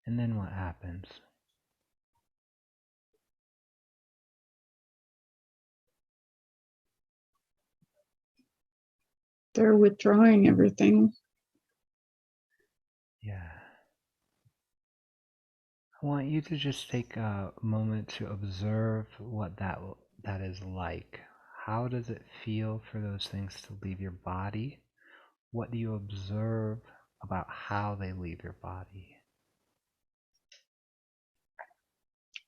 And then what happens? They're withdrawing everything. Yeah. I want you to just take a moment to observe what that is like. How does it feel for those things to leave your body? What do you observe about how they leave your body?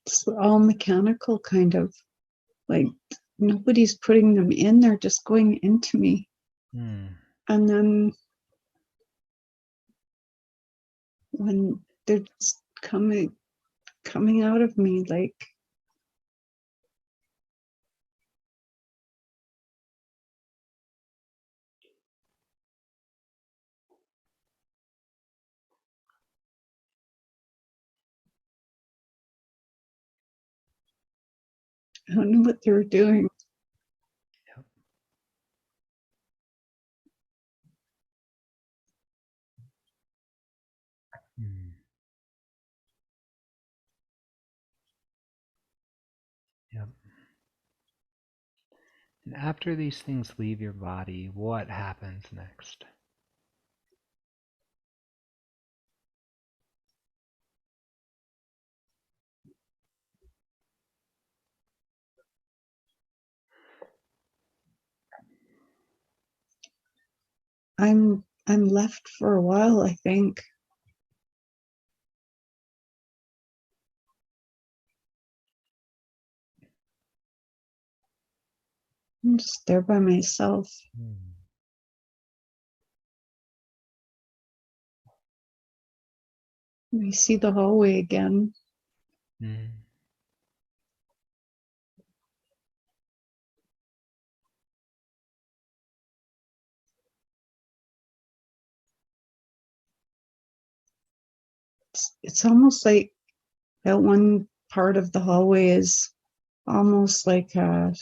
It's all mechanical, kind of. Like nobody's putting them in, they're just going into me. And then when they're just coming out of me, like I don't know what they were doing. Yep. Yep. And after these things leave your body, what happens next? I'm left for a while, I think. I'm just there by myself. We see the hallway again. It's almost like that one part of the hallway is almost like the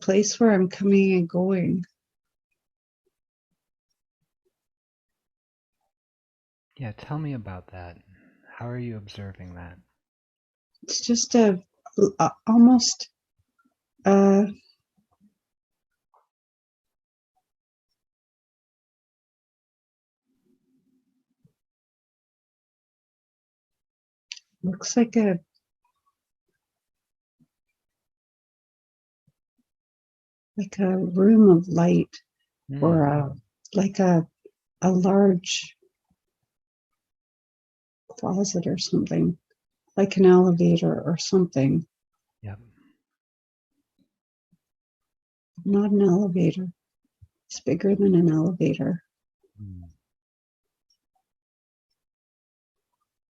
place where I'm coming and going. Yeah, tell me about that. How are you observing that? It's just almost looks like a room of light, or like a large closet or something, like an elevator or something. Yep. not an elevator. It's bigger than an elevator.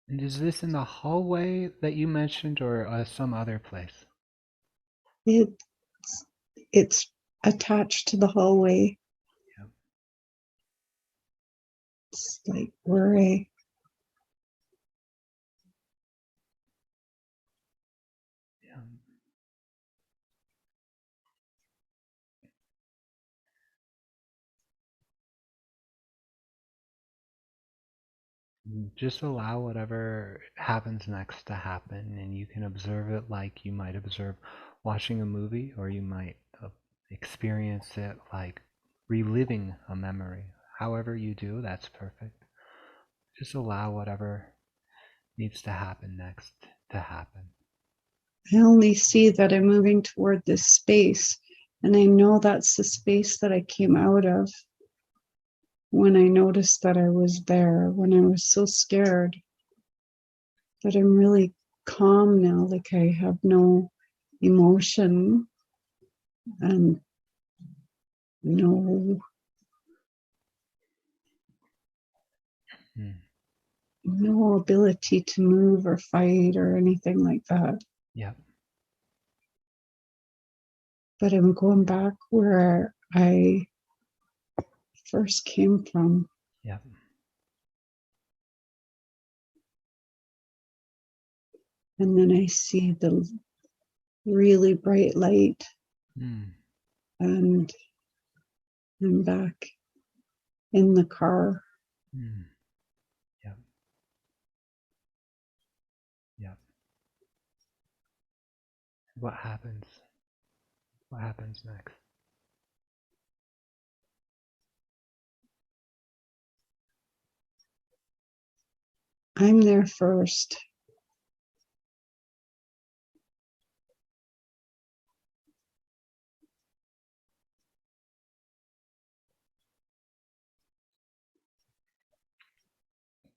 And is this in the hallway that you mentioned, or some other place? It's attached to the hallway. Yep. It's like where I Just allow whatever happens next to happen, and you can observe it like you might observe watching a movie, or you might experience it like reliving a memory. However you do, that's perfect. Just allow whatever needs to happen next to happen. I only see that I'm moving toward this space, and I know that's the space that I came out of when I noticed that I was there, when I was so scared. But I'm really calm now, like I have no emotion and no ability to move or fight or anything like that. Yep. But I'm going back where I first came from. Yep. And then I see the really bright light, and I'm back in the car. Yep. Yep. What happens? What happens next? I'm there first.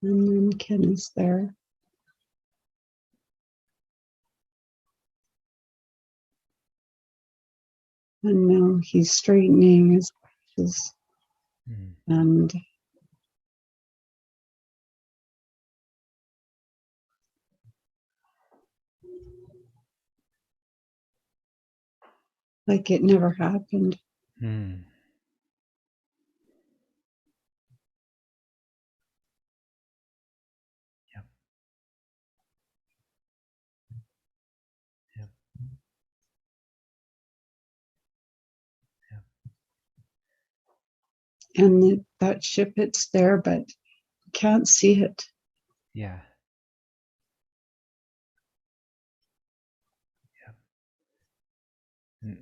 And then Ken is there. And now he's straightening his glasses. And like it never happened. Yep. Yep. Yep. And that ship, it's there, but you can't see it. Yeah. Yep. And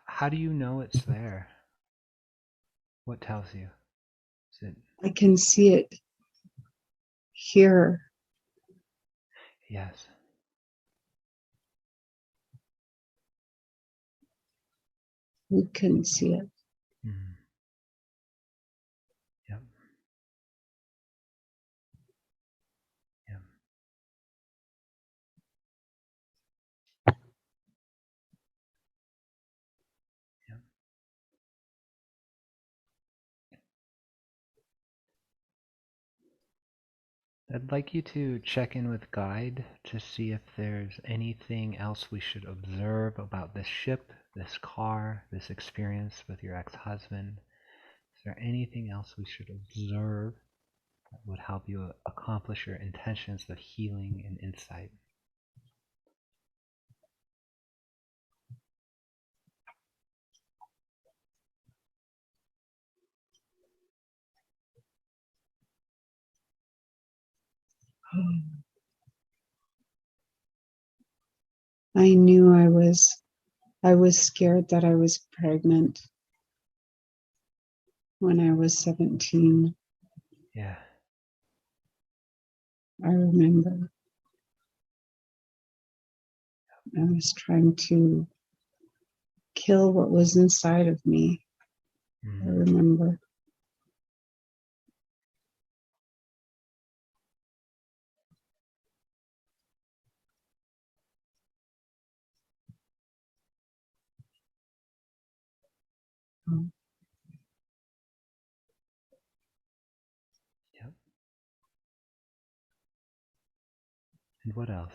how do you know it's there? What tells you? Is it? I can see it here. Yes. We couldn't see it. Yep. Yep. Yep. I'd like you to check in with Guide to see if there's anything else we should observe about this ship, this car, this experience with your ex-husband. Is there anything else we should observe that would help you accomplish your intentions of healing and insight? I knew I was scared that I was pregnant when I was 17. Yeah. I remember. I was trying to kill what was inside of me. I remember. Um, Yep. And what else?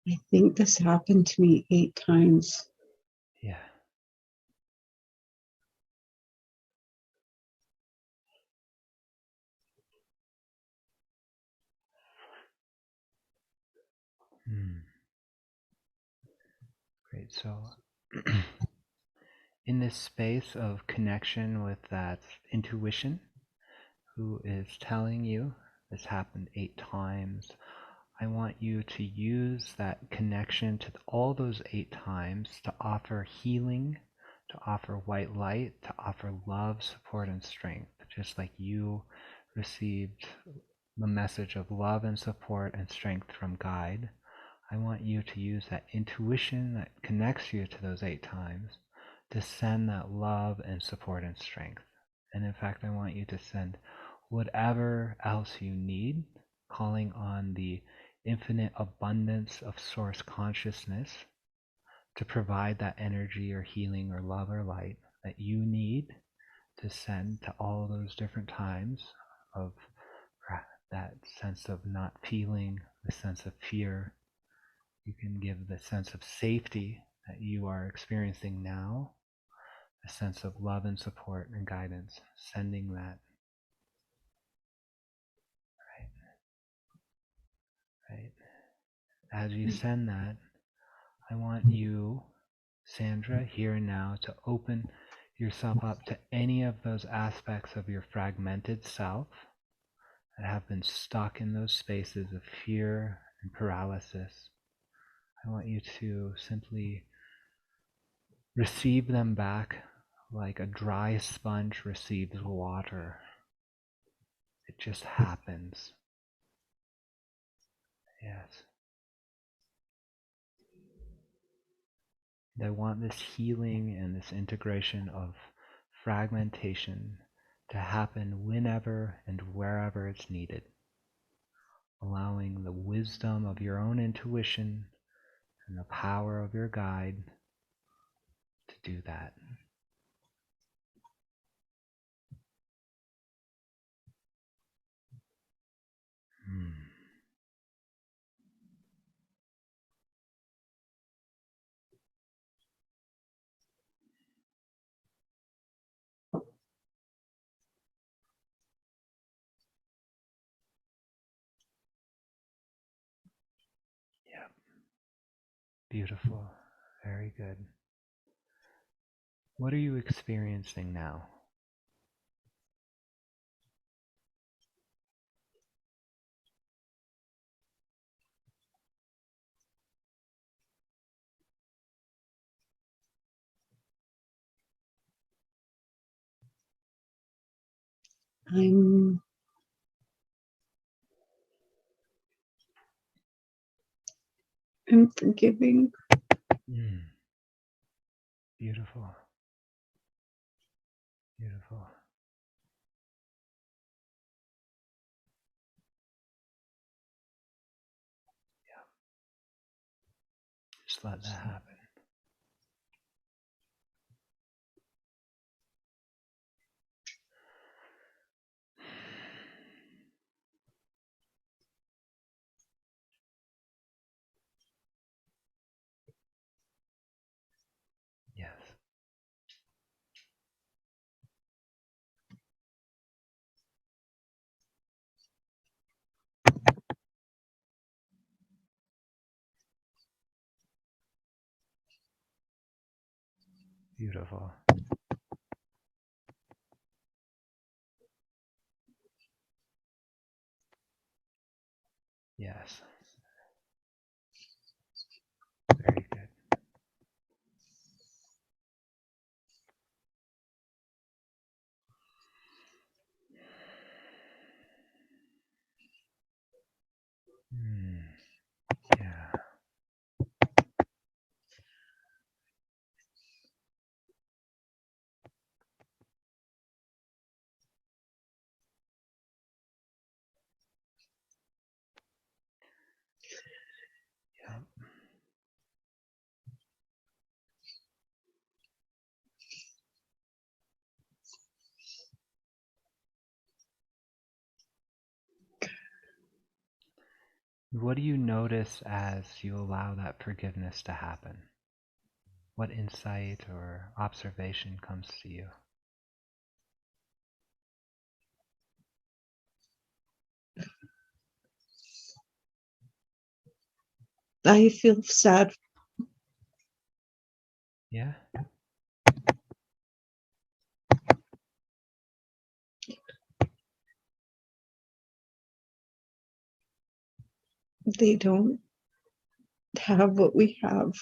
I think this happened to me 8 times. Yeah. Great. So, in this space of connection with that intuition, who is telling you this happened 8 times, I want you to use that connection to all those 8 times to offer healing, to offer white light, to offer love, support, and strength, just like you received the message of love and support and strength from Guide. I want you to use that intuition that connects you to those 8 times to send that love and support and strength. And in fact, I want you to send whatever else you need, calling on the infinite abundance of source consciousness to provide that energy or healing or love or light that you need to send to all those different times of that sense of not feeling, the sense of fear. You can give the sense of safety that you are experiencing now, a sense of love and support and guidance, sending that. Right. As you send that, I want you, Sandra, here and now, to open yourself up to any of those aspects of your fragmented self that have been stuck in those spaces of fear and paralysis. I want you to simply receive them back like a dry sponge receives water. It just happens. Yes. And I want this healing and this integration of fragmentation to happen whenever and wherever it's needed, allowing the wisdom of your own intuition and the power of your guide to do that. Yeah, beautiful. Very good. What are you experiencing now? I'm forgiving. Beautiful. Beautiful. Yeah. Just let that happen. Yes. Beautiful. Yes. Very good. Yeah. What do you notice as you allow that forgiveness to happen? What insight or observation comes to you? I feel sad. Yeah? They don't have what we have.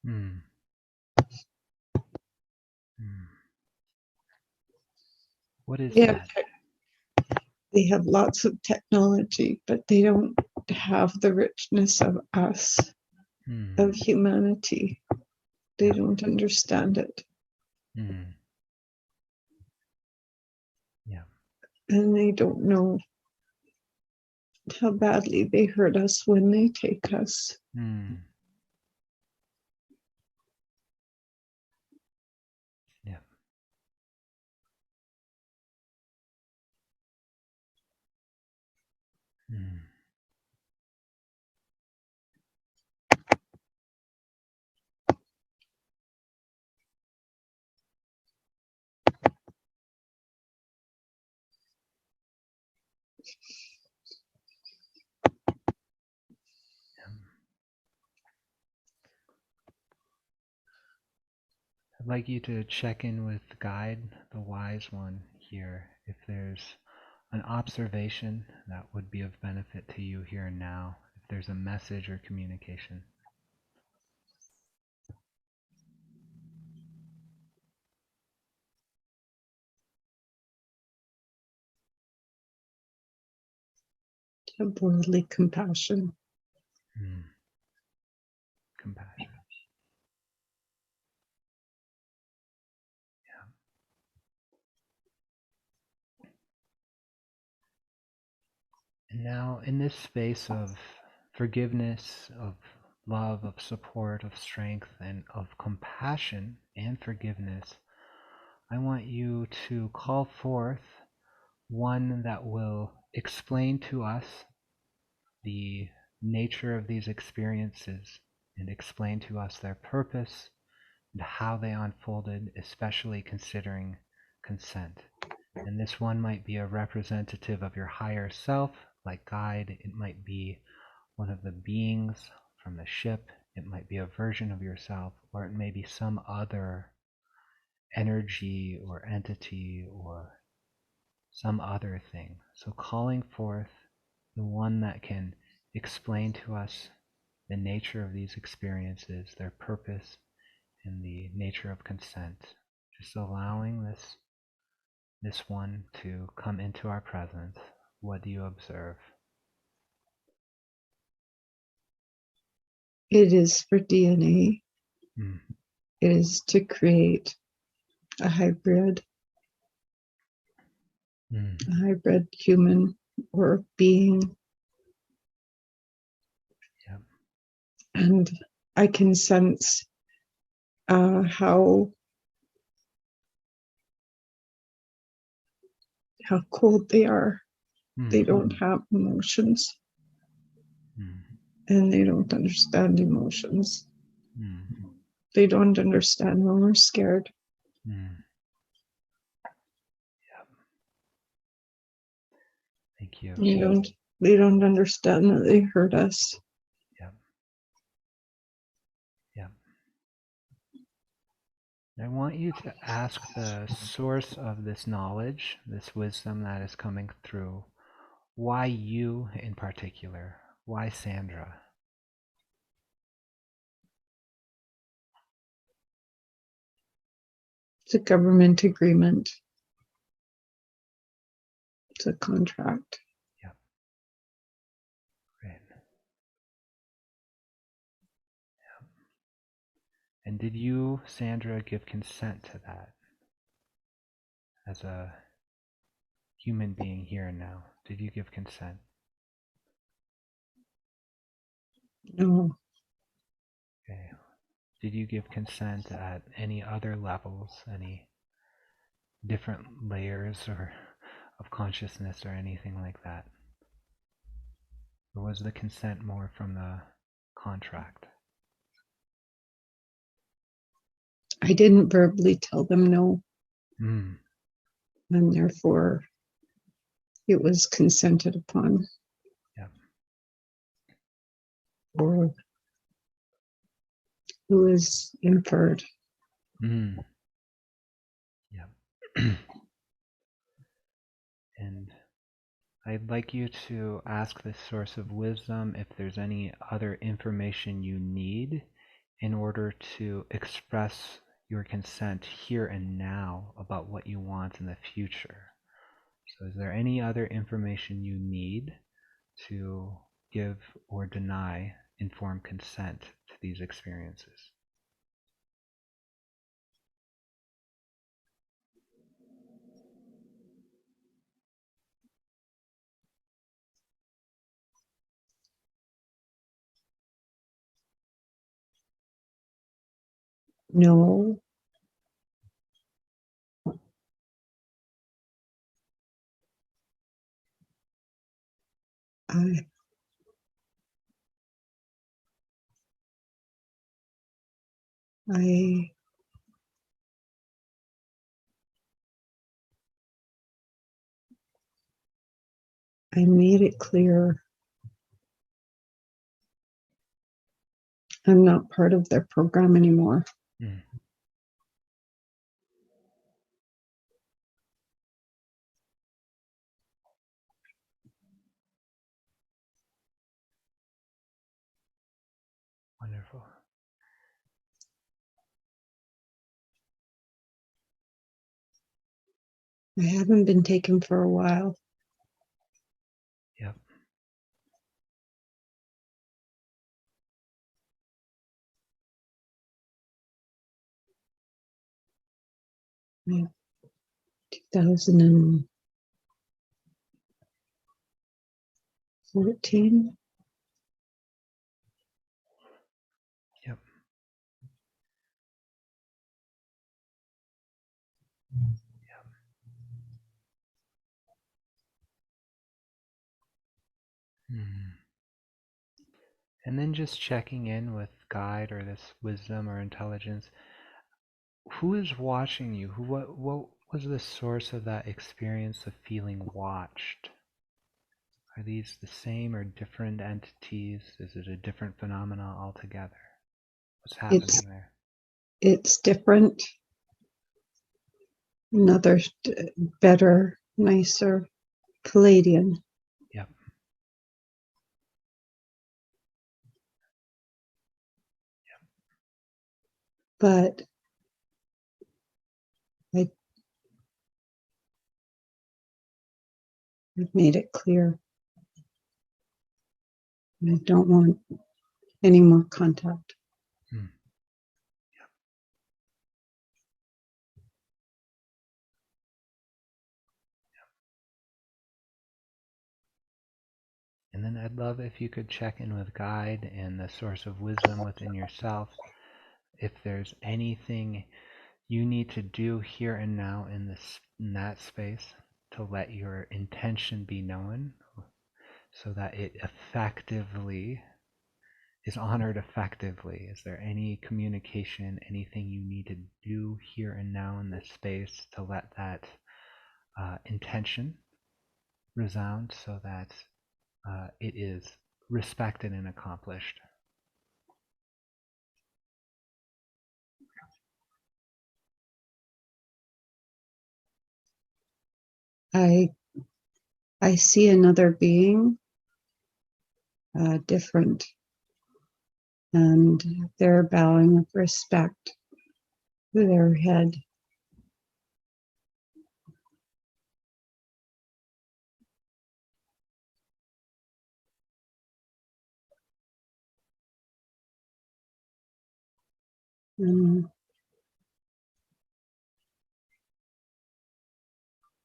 Hmm. Hmm. What is Yeah, that? they have lots of technology, but they don't have the richness of us, Hmm. of humanity. They don't understand it. Hmm. Yeah. And they don't know how badly they hurt us when they take us. Hmm. Yeah. Hmm. I'd like you to check in with the guide, the wise one here, if there's an observation that would be of benefit to you here and now, if there's a message or communication. Have worldly compassion. Hmm. Compassion. And now, in this space of forgiveness, of love, of support, of strength, and of compassion and forgiveness, I want you to call forth one that will explain to us the nature of these experiences and explain to us their purpose and how they unfolded, especially considering consent. And this one might be a representative of your higher self, like guide. It might be one of the beings from the ship. It might be a version of yourself, or it may be some other energy or entity or some other thing. So calling forth the one that can explain to us the nature of these experiences, their purpose, and the nature of consent. Just allowing this one to come into our presence. What do you observe? It is for DNA. Mm. It is to create a hybrid human or being. Yep. And I can sense how cold they are. They don't have emotions, and they don't understand emotions. They don't understand when we're scared. Yep. Thank you. They don't understand that they hurt us. Yep. Yep. I want you to ask the source of this knowledge, this wisdom that is coming through, why you in particular? Why Sandra? It's a government agreement. It's a contract. Yep. Great. Yep. And did you, Sandra, give consent to that as a human being here and now? Did you give consent? No. Okay. Did you give consent at any other levels, any different layers or of consciousness or anything like that? Or was the consent more from the contract? I didn't verbally tell them no, Mm. and therefore it was consented upon. Yep. Or it was inferred. Mm. Yep. And I'd like you to ask this source of wisdom if there's any other information you need in order to express your consent here and now about what you want in the future. So is there any other information you need to give or deny informed consent to these experiences? No. I I I made it clear I'm not part of their program anymore. Mm. Wonderful. I haven't been taken for a while. Yep. Yeah. 2014. Yep. Mm. And then just checking in with guide or this wisdom or intelligence. Who is watching you? What was the source of that experience of feeling watched? Are these the same or different entities? Is it a different phenomena altogether? What's happening there? It's different. Another better, nicer Palladian. Yep. But I've made it clear I don't want any more contact. Mm. And then I'd love if you could check in with guide and the source of wisdom within yourself. If there's anything you need to do here and now in that space to let your intention be known so that it effectively is honored effectively. Is there any communication, anything you need to do here and now in this space to let that intention resound so that it is respected and accomplished? I see another being different, and they're bowing with respect to their head. And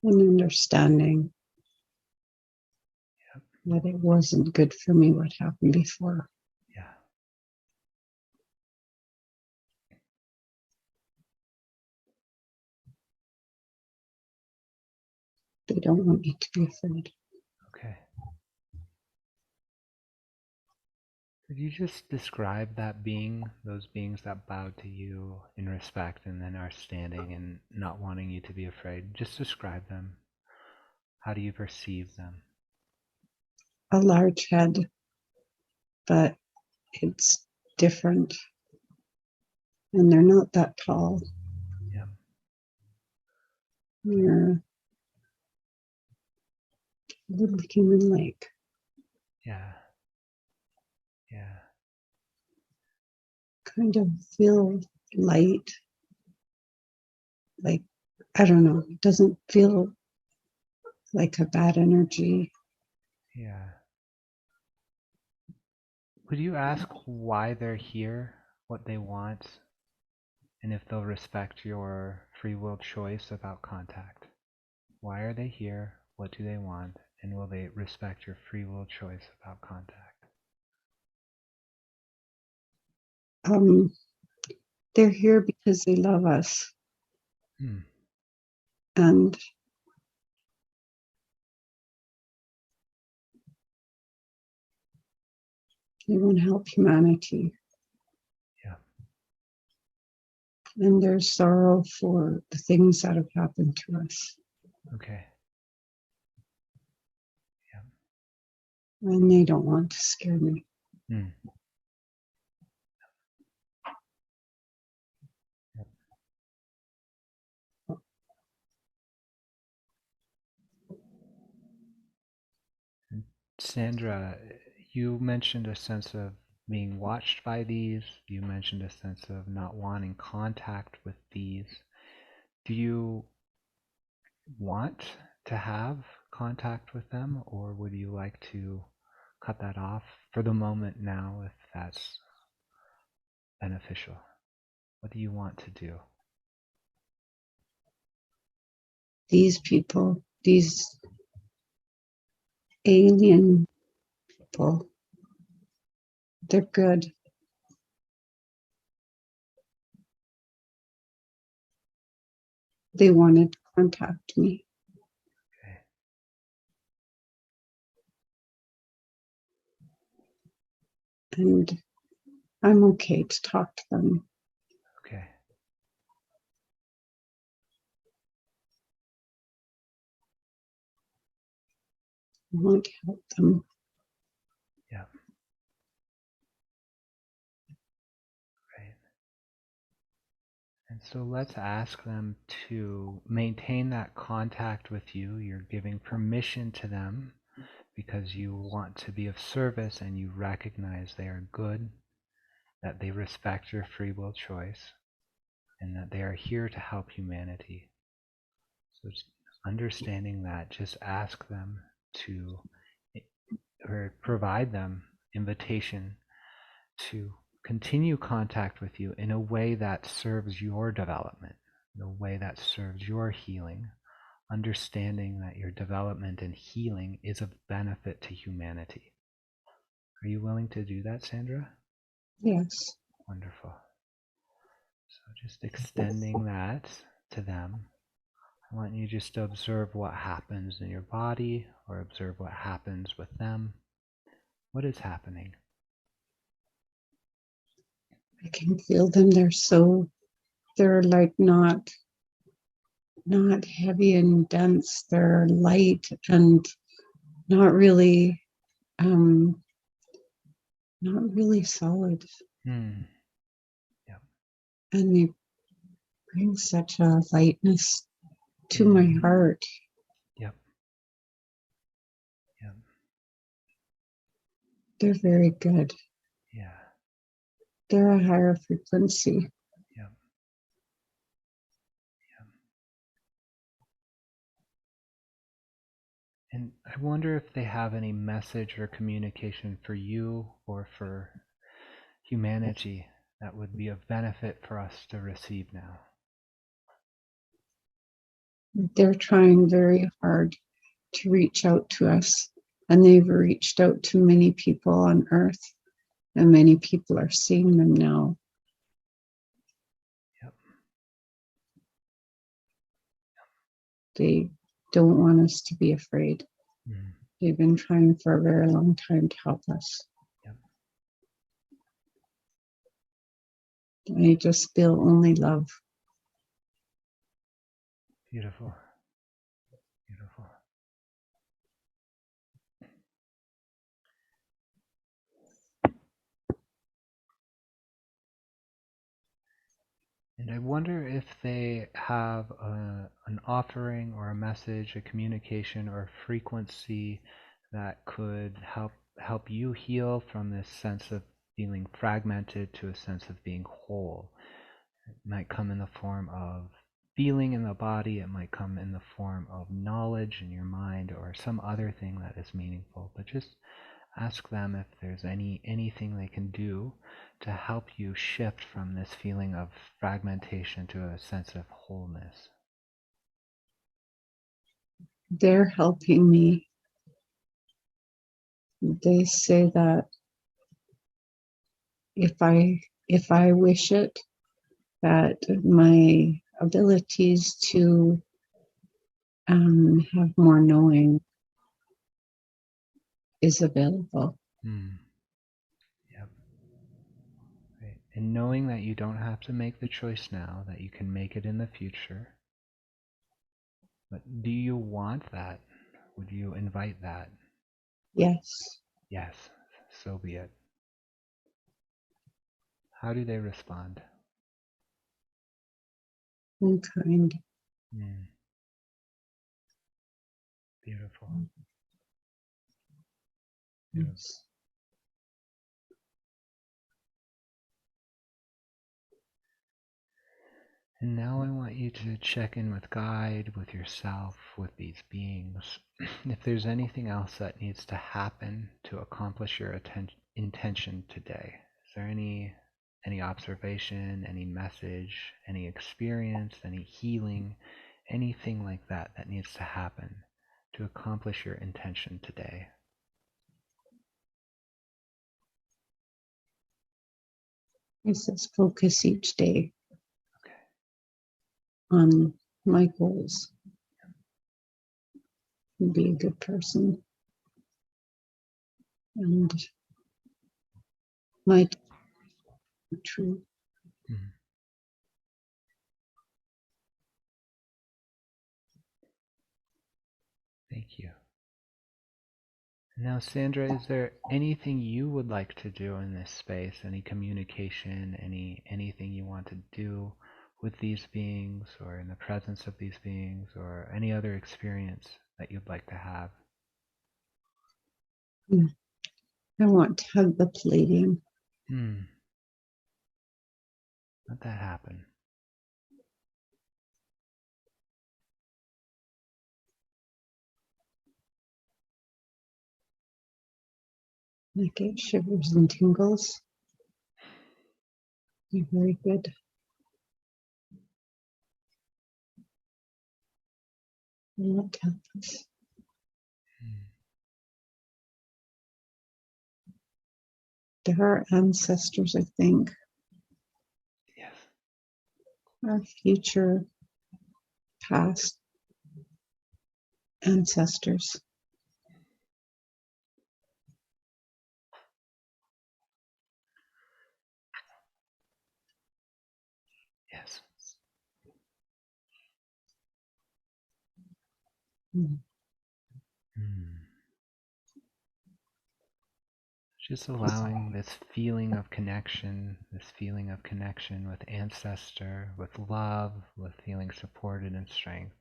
an understanding that it wasn't good for me what happened before. Yeah. They don't want me to be afraid. Okay. Could you just describe that being, those beings that bowed to you in respect and then are standing and not wanting you to be afraid? Just describe them. How do you perceive them? A large head, but it's different. And they're not that tall. Yeah. They're a little human-like. Yeah. Yeah. Kind of feel light. Like, I don't know, it doesn't feel like a bad energy. Yeah. Would you ask why they're here, what they want, and if they'll respect your free will choice about contact? Why are they here? What do they want? And will they respect your free will choice about contact? They're here because they love us. Hmm. And they want to help humanity. Yeah. And there's sorrow for the things that have happened to us. Okay. And they don't want to scare me. Hmm. Sandra, you mentioned a sense of being watched by these. You mentioned a sense of not wanting contact with these. Do you want to have contact with them, or would you like to cut that off for the moment now if that's beneficial? What do you want to do? These people, these alien people, they're good. They wanted to contact me. Okay. And I'm okay to talk to them. Okay. I want to help them. Yeah. Right. And so let's ask them to maintain that contact with you. You're giving permission to them because you want to be of service and you recognize they are good, that they respect your free will choice, and that they are here to help humanity. So it's understanding that, just ask them to, or provide them invitation to continue contact with you in a way that serves your development, in a way that serves your healing, understanding that your development and healing is of benefit to humanity. Are you willing to do that, Sandra? Yes. Wonderful. So just extending that to them. I want you just to observe what happens in your body or observe what happens with them. What is happening? I can feel them. They're like not heavy and dense. They're light and not really solid. Hmm. Yep. And they bring such a lightness to my heart. Yep. Yep. They're very good. Yeah. They're a higher frequency. Yep. Yep. And I wonder if they have any message or communication for you or for humanity that would be of benefit for us to receive now. They're trying very hard to reach out to us, and they've reached out to many people on Earth, and many people are seeing them now. Yep. They don't want us to be afraid. Mm. They've been trying for a very long time to help us. Yep. I just feel only love. Beautiful. Beautiful. And I wonder if they have an offering or a message, a communication or a frequency that could help you heal from this sense of feeling fragmented to a sense of being whole. It might come in the form of feeling in the body, it might come in the form of knowledge in your mind or some other thing that is meaningful. But just ask them if there's anything they can do to help you shift from this feeling of fragmentation to a sense of wholeness. They're helping me. They say that if I wish it, that my abilities to have more knowing is available. Yep. Right. And knowing that you don't have to make the choice now, that you can make it in the future. But do you want that? Would you invite that? Yes. Yes, so be it. How do they respond? And kind. Beautiful. Yes. And now I want you to check in with Guide, with yourself, with these beings. If there's anything else that needs to happen to accomplish your intention today, is there any observation, any message, any experience, any healing, anything like that that needs to happen to accomplish your intention today? It says focus each day Okay. on my goals. Be a good person. And my true. Thank you. Now, Sandra, is there anything you would like to do in this space? Any communication, anything you want to do with these beings or in the presence of these beings or any other experience that you'd like to have? I want to hug the Palladium. Let that happen. I get shivers and tingles. They're very good. I want to help us. There are ancestors, I think. Yes. Our future, past ancestors. Yes. Just allowing this feeling of connection with ancestor, with love, with feeling supported and strength.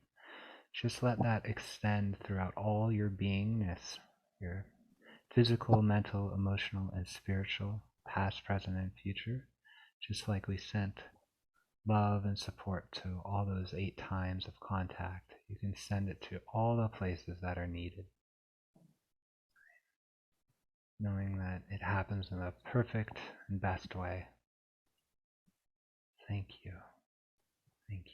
Just let that extend throughout all your beingness, your physical, mental, emotional, and spiritual, past, present, and future. Just like we sent love and support to all those 8 times of contact, you can send it to all the places that are needed. Knowing that it happens in the perfect and best way. Thank you. Thank you.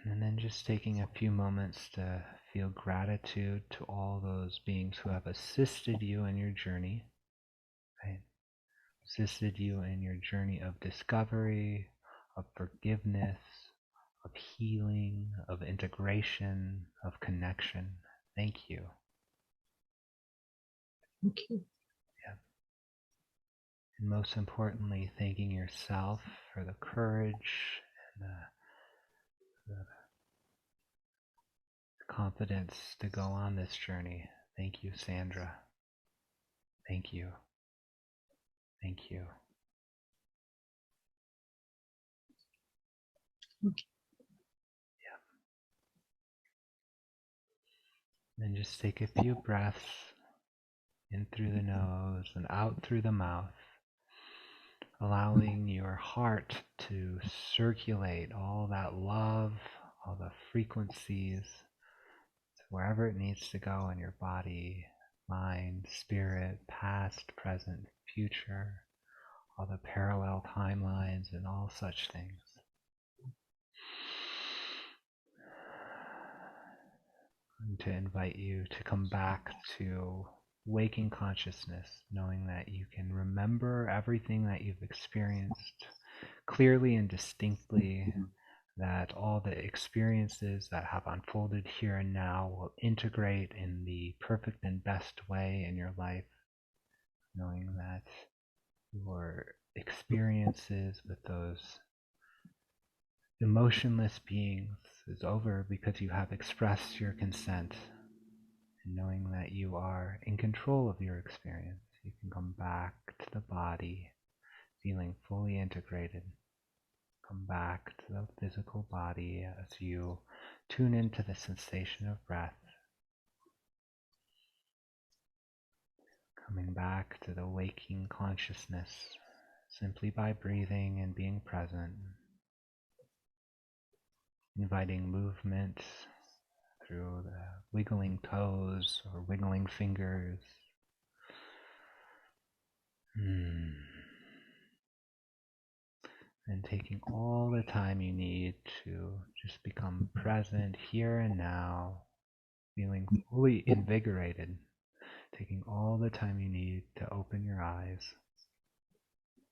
And then just taking a few moments to feel gratitude to all those beings who have assisted you in your journey, right? Assisted you in your journey of discovery, of forgiveness, of healing, of integration, of connection. Thank you. Thank you. And most importantly, thanking yourself for the courage and the confidence to go on this journey. Thank you, Sandra. Thank you. Thank you. Okay. Yeah. And just take a few breaths in through the nose and out through the mouth, allowing your heart to circulate all that love, all the frequencies, to wherever it needs to go in your body, mind, spirit, past, present, future, all the parallel timelines and all such things. And to invite you to come back to waking consciousness, knowing that you can remember everything that you've experienced clearly and distinctly, that all the experiences that have unfolded here and now will integrate in the perfect and best way in your life, knowing that your experiences with those emotionless beings is over because you have expressed your consent, and knowing that you are in control of your experience. You can come back to the body feeling fully integrated. Come back to the physical body as you tune into the sensation of breath. Coming back to the waking consciousness simply by breathing and being present. Inviting movement through the wiggling toes or wiggling fingers. And taking all the time you need to just become present here and now, feeling fully invigorated, taking all the time you need to open your eyes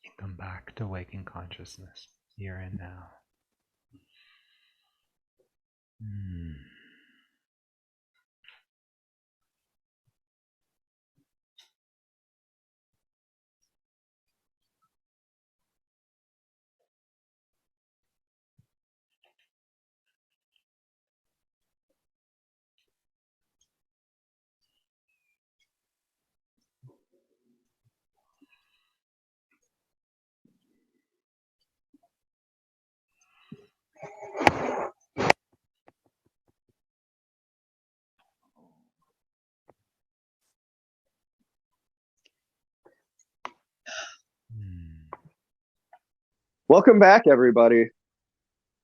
and come back to waking consciousness here and now. Welcome back, everybody.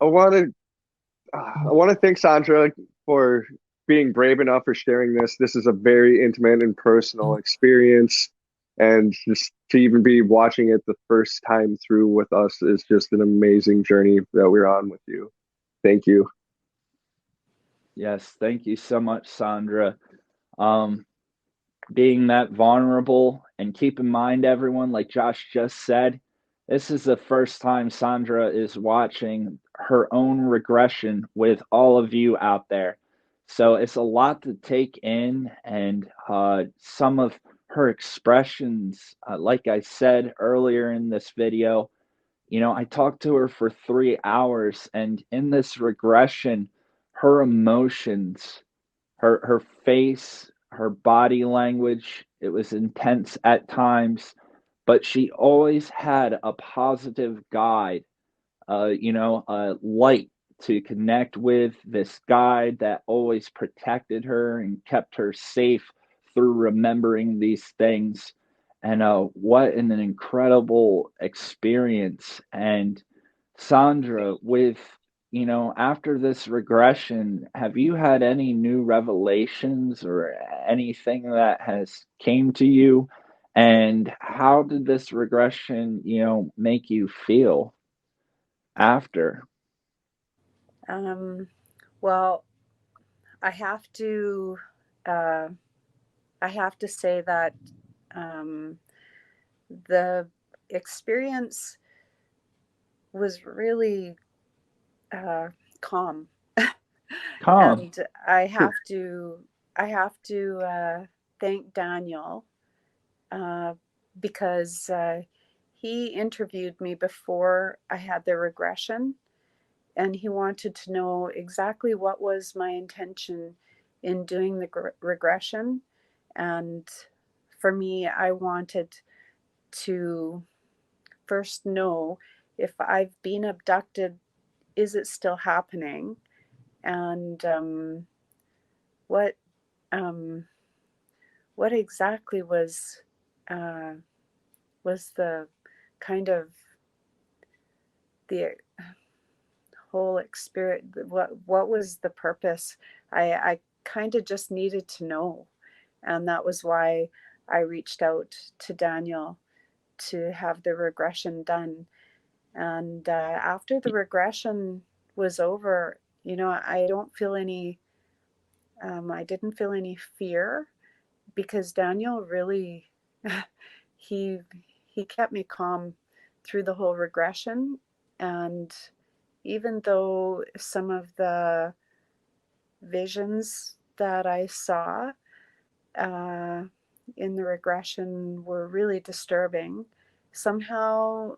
I want to thank Sandra for being brave enough for sharing this. This is a very intimate and personal experience, and just to even be watching it the first time through with us is just an amazing journey that we're on with you. Thank you. Yes, thank you so much, Sandra. Being that vulnerable, and keep in mind, everyone, like Josh just said, this is the first time Sandra is watching her own regression with all of you out there. So it's a lot to take in, and some of her expressions, like I said earlier in this video, I talked to her for 3 hours, and in this regression, her emotions, her face, her body language, it was intense at times, but she always had a positive guide, a light to connect with, this guide that always protected her and kept her safe through remembering these things. And what an incredible experience. And Sandra, with after this regression, have you had any new revelations or anything that has came to you? And how did this regression, make you feel after? Well, I have to say that the experience was really calm. Calm. And I have to thank Daniel because he interviewed me before I had the regression, and he wanted to know exactly what was my intention in doing the regression. And for me, I wanted to first know if I've been abducted, is it still happening? And what exactly was the kind of the whole experience? What was the purpose? I kind of just needed to know, and that was why I reached out to Daniel to have the regression done. And after the regression was over, I don't feel any. I didn't feel any fear, because Daniel really he kept me calm through the whole regression. And even though some of the visions that I saw in the regression were really disturbing, somehow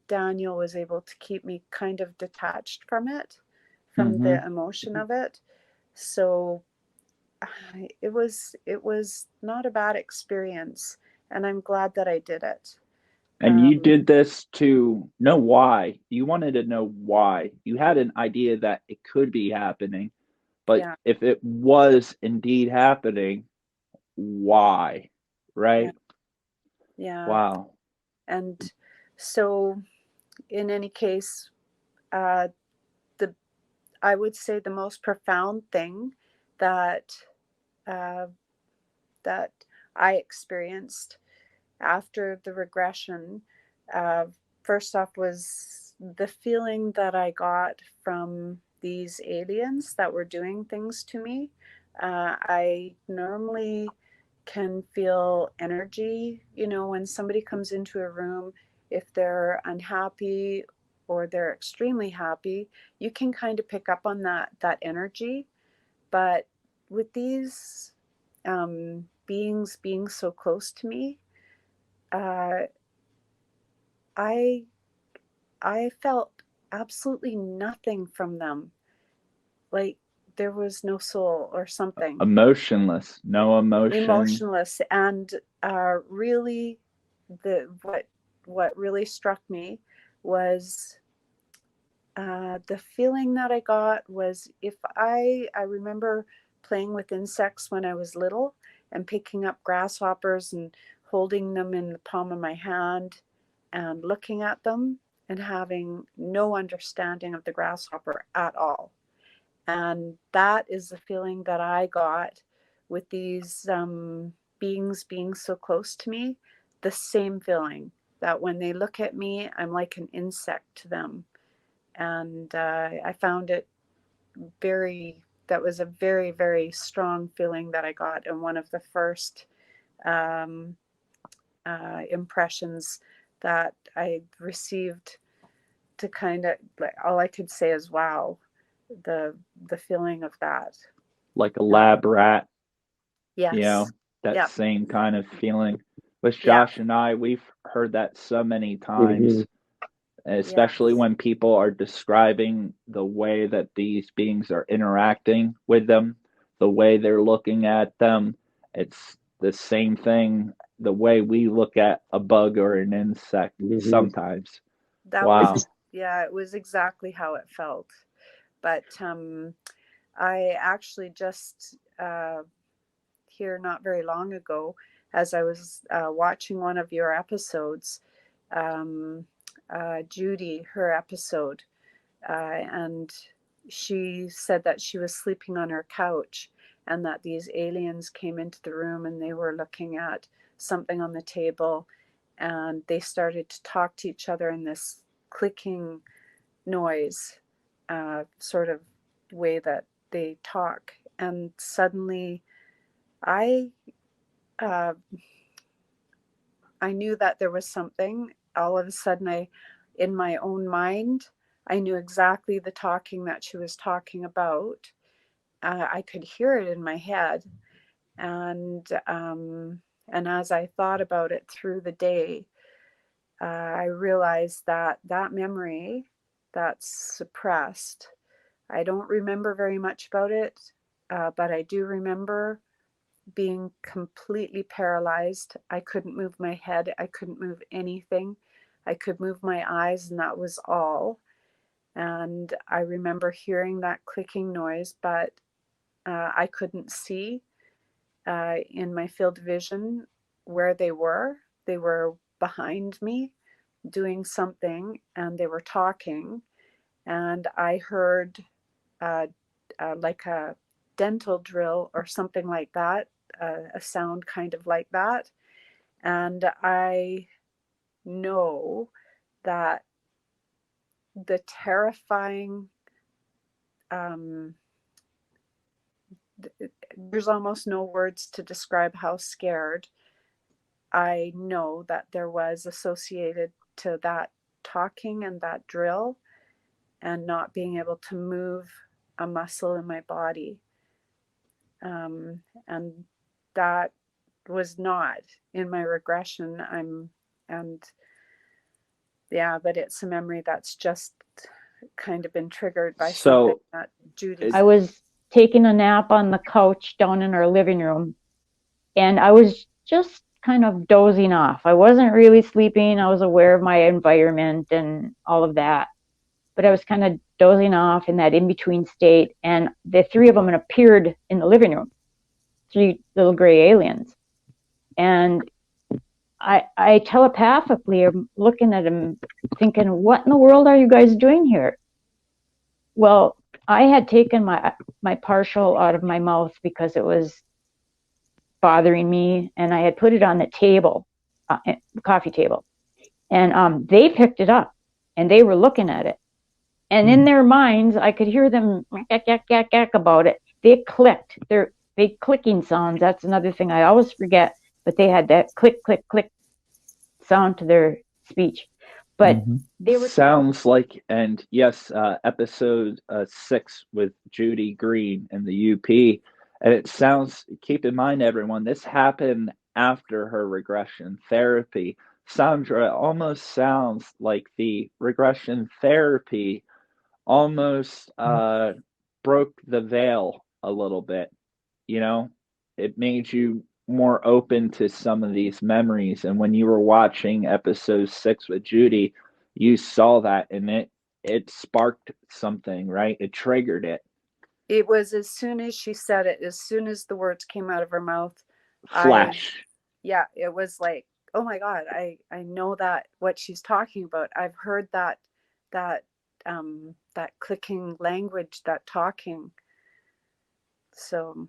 Daniel was able to keep me kind of detached from it, from the emotion of it. So it was not a bad experience, and I'm glad that I did it. And you did this to know why. You wanted to know why. You had an idea that it could be happening, but Yeah. if it was indeed happening, why? Right? Yeah. Wow. And so, in any case, I would say the most profound thing that that I experienced after the regression, uh, first off, was the feeling that I got from these aliens that were doing things to me. I normally can feel energy, when somebody comes into a room, if they're unhappy or they're extremely happy, you can kind of pick up on that energy. But with these beings being so close to me, uh, I I felt absolutely nothing from them. Like there was no soul or something. Emotionless, no emotion. Emotionless. And really, what really struck me was the feeling that I got was, if I remember playing with insects when I was little and picking up grasshoppers and holding them in the palm of my hand and looking at them and having no understanding of the grasshopper at all. And that is the feeling that I got with these beings being so close to me. The same feeling that when they look at me, I'm like an insect to them. And I found it that was a very, very strong feeling that I got, and one of the first um, impressions that I received, to kind of, like, all I could say is wow, the feeling of that. Like a lab rat, Yes. that Yep. same kind of feeling. With Yep. Josh and I, we've heard that so many times, Mhm. especially Yes. when people are describing the way that these beings are interacting with them, the way they're looking at them. It's the same thing, the way we look at a bug or an insect Mhm. sometimes. That Wow. was, yeah, it was exactly how it felt. But I actually just here not very long ago, as I was watching one of your episodes, Judy, her episode, and she said that she was sleeping on her couch and that these aliens came into the room and they were looking at something on the table, and they started to talk to each other in this clicking noise, sort of way that they talk. And suddenly I uh, I knew that there was something. All of a sudden, in my own mind, I knew exactly the talking that she was talking about. I could hear it in my head. And as I thought about it through the day, I realized that that memory that's suppressed, I don't remember very much about it, but I do remember being completely paralyzed. I couldn't move my head. I couldn't move anything. I could move my eyes, and that was all. And I remember hearing that clicking noise, but I couldn't see in my field of vision where they were. They were behind me doing something, and they were talking. And I heard like a dental drill or something like that, a sound kind of like that. And I know that the terrifying, there's almost no words to describe how scared I know that there was associated to that talking and that drill and not being able to move a muscle in my body. And that was not in my regression. And yeah, but it's a memory that's just kind of been triggered by something So that Judy I said. was taking a nap on the couch down in our living room, and I was just kind of dozing off. I wasn't really sleeping. I was aware of my environment and all of that, but I was kind of dozing off in that in-between state, and the three of them appeared in the living room, three little gray aliens. And I telepathically am looking at them thinking, what in the world are you guys doing here? Well, I had taken my partial out of my mouth because it was bothering me, and I had put it on the table, coffee table, and they picked it up, and they were looking at it, and in their minds, I could hear them gack about it. They clicked. They're big clicking sounds. That's another thing I always forget, but they had that click, click, click sound to their speech. But they were sounds like, and yes, episode 6 with Judy Green and the UP. And it sounds, keep in mind, everyone, this happened after her regression therapy. Sandra, almost sounds like the regression therapy almost broke the veil a little bit. You know, it made you more open to some of these memories. And when you were watching episode 6 with Judy, you saw that, and it sparked something, right? It triggered it. It was as soon as she said it, as soon as the words came out of her mouth, Flash. It was like, oh my God, I know that what she's talking about. I've heard that clicking language, that talking. So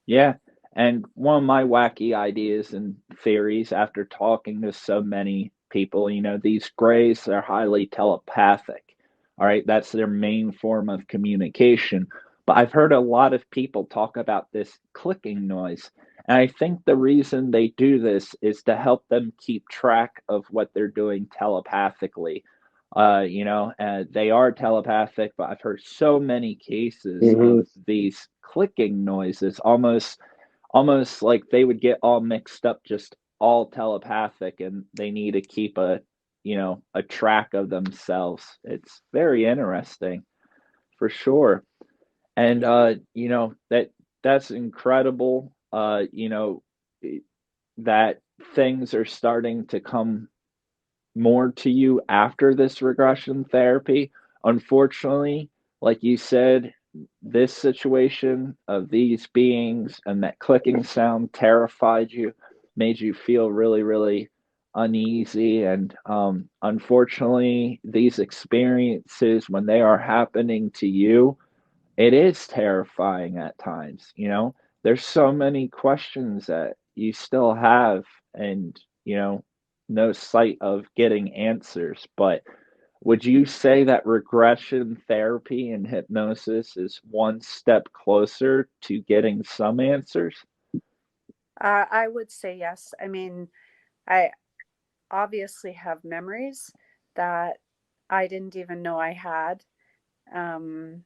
Yeah. And one of my wacky ideas and theories after talking to so many people, you know, these grays are highly telepathic. All right. That's their main form of communication. But I've heard a lot of people talk about this clicking noise. And I think the reason they do this is to help them keep track of what they're doing telepathically. They are telepathic, but I've heard so many cases of these clicking noises, almost like they would get all mixed up, just all telepathic, and they need to keep a track of themselves. It's very interesting, for sure. And that's incredible. That things are starting to come more to you after this regression therapy. Unfortunately, like you said, this situation of these beings and that clicking sound terrified you, made you feel really, really uneasy. And unfortunately, these experiences, when they are happening to you, it is terrifying at times. There's so many questions that you still have, and no sight of getting answers. But would you say that regression therapy and hypnosis is one step closer to getting some answers? I would say yes. I mean, I obviously have memories that I didn't even know I had. And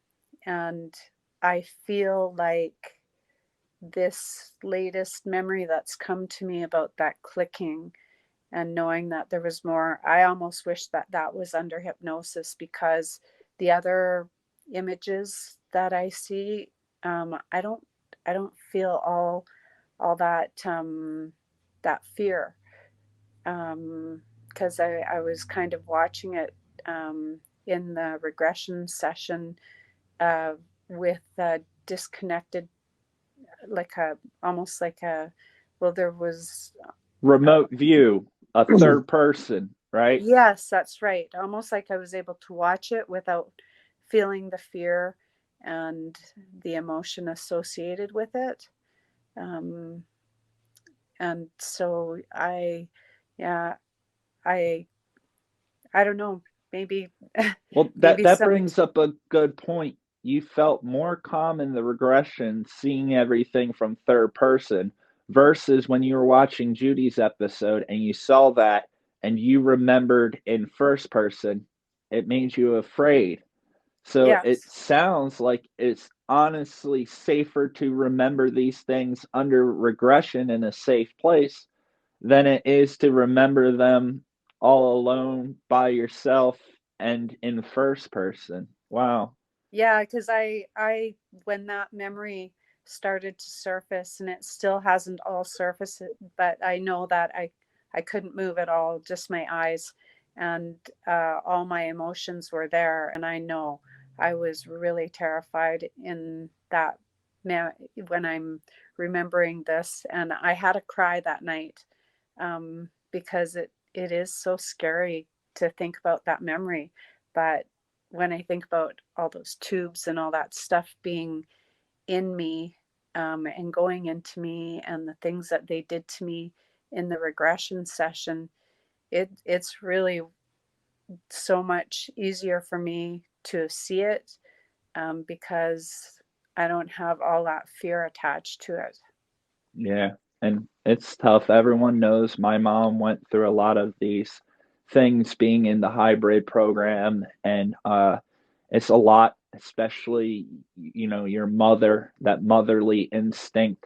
I feel like this latest memory that's come to me about that clicking and knowing that there was more, I almost wish that that was under hypnosis, because the other images that I see, I don't feel all that that fear, because I was kind of watching it in the regression session uh, with disconnected, like a almost like a, well, there was Remote view, a third person, right? yes, that's right, almost like I was able to watch it without feeling the fear and the emotion associated with it. um, and so yeah, I I don't know, maybe Well, maybe that some, brings up a good point. You felt more calm in the regression, seeing everything from third person, versus when you were watching Judy's episode and you saw that and you remembered in first person, it made you afraid. So it yes. sounds like it's honestly safer to remember these things under regression in a safe place than it is to remember them all alone by yourself and in first person. Wow. Yeah, because I when that memory started to surface, and it still hasn't all surfaced, but I know that I couldn't move at all, just my eyes, and all my emotions were there, and I know I was really terrified in that when I'm remembering this, and I had a cry that night, because it is so scary to think about that memory, but when I think about all those tubes and all that stuff being in me, and going into me, and the things that they did to me in the regression session, it's really so much easier for me to see it, because I don't have all that fear attached to it. Yeah. And it's tough. Everyone knows my mom went through a lot of these things being in the hybrid program. And it's a lot, especially, your mother, that motherly instinct,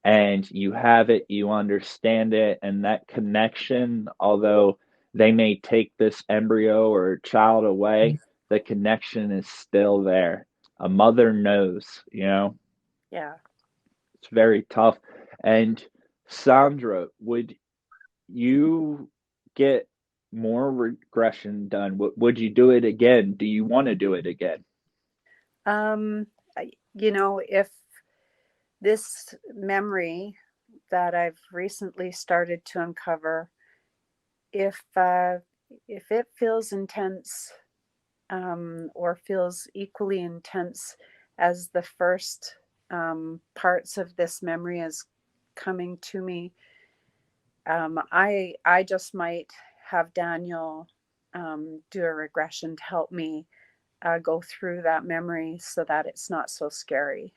and you have it, you understand it, and that connection, although they may take this embryo or child away, the connection is still there. A mother knows. Yeah. It's very tough. And Sandra, would you get more regression done? Would you do it again? Do you want to do it again? um if this memory that I've recently started to uncover, if it feels intense, or feels equally intense as the first parts of this memory is coming to me, I just might have Daniel do a regression to help me go through that memory so that it's not so scary.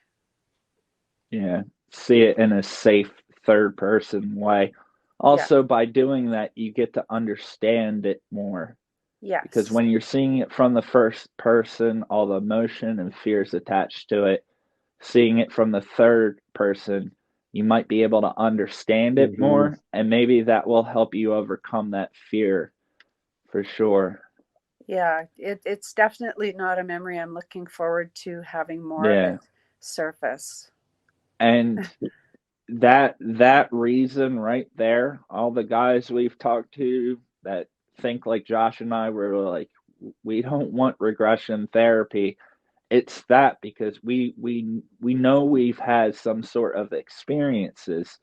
Yeah, see it in a safe third person way. Yeah. Also, by doing that, you get to understand it more. Because Yes. when you're seeing it from the first person, all the emotion and fears attached to it, seeing it from the third person, you might be able to understand it Hmm. more, and maybe that will help you overcome that fear for sure. Yeah, it's definitely not a memory I'm looking forward to having more of Yeah. it surface. And that reason right there, all the guys we've talked to that think like Josh and I were like, we don't want regression therapy. It's that because we know we've had some sort of experiences,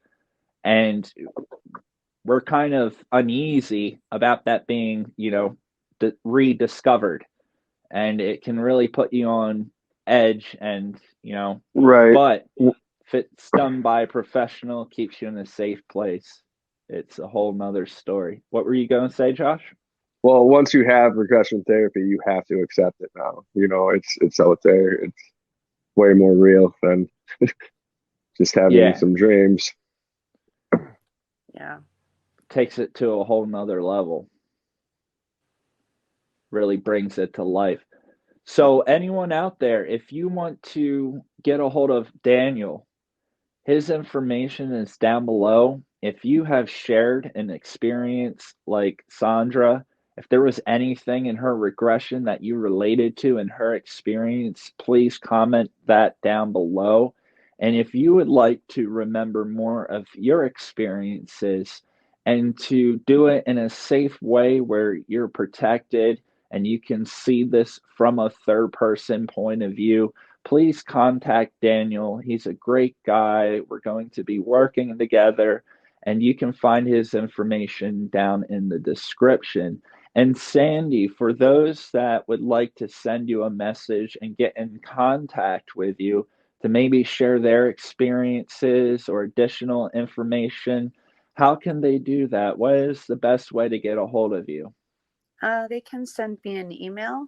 and we're kind of uneasy about that being, rediscovered, and it can really put you on edge, and Right. but if it's done by a professional, keeps you in a safe place, it's a whole nother story. What were you going to say, Josh? Well, once you have regression therapy, you have to accept it now. It's out there. It's way more real than just having Yeah, some dreams. Yeah. takes it to a whole nother level. really brings it to life. So anyone out there, if you want to get a hold of Daniel, his information is down below. If you have shared an experience like Sandra, if there was anything in her regression that you related to in her experience, please comment that down below. And if you would like to remember more of your experiences and to do it in a safe way where you're protected and you can see this from a third person point of view, please contact Daniel. He's a great guy. We're going to be working together, and you can find his information down in the description. And Sandy, for those that would like to send you a message and get in contact with you to maybe share their experiences or additional information, how can they do that? What is the best way to get a hold of you? They can send me an email,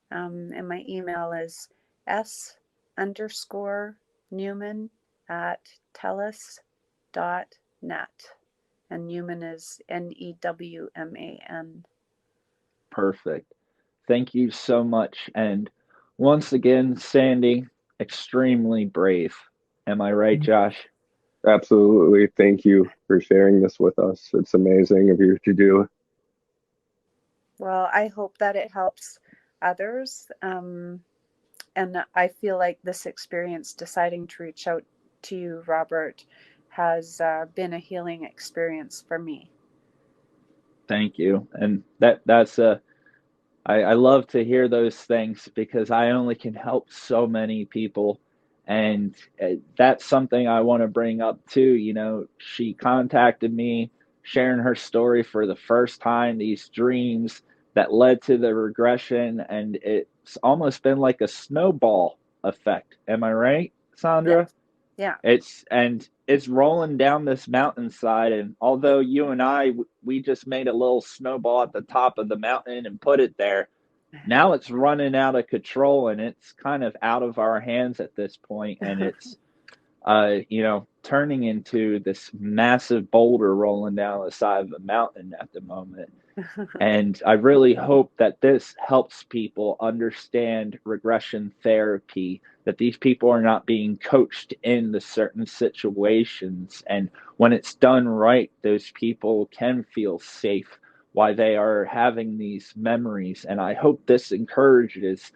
and my email is s_Newman@telus.net. And Newman is Newman. Perfect. Thank you so much. And once again, Sandy, extremely brave. Am I right, Josh? Absolutely. Thank you for sharing this with us. It's amazing of you to do. Well, I hope that it helps others. And I feel like this experience, deciding to reach out to you, Robert, has been a healing experience for me. Thank you. And that's I love to hear those things because I only can help so many people. And that's something I want to bring up too. You know, she contacted me sharing her story for the first time, these dreams that led to the regression. And it's almost been like a snowball effect. Am I right, Sandra? Yeah. It's rolling down this mountainside, and although you and we just made a little snowball at the top of the mountain and put it there, now it's running out of control and it's kind of out of our hands at this point, and it's turning into this massive boulder rolling down the side of the mountain at the moment. And I really hope that this helps people understand regression therapy, that these people are not being coached into certain situations. And when it's done right, those people can feel safe while they are having these memories. And I hope this encourages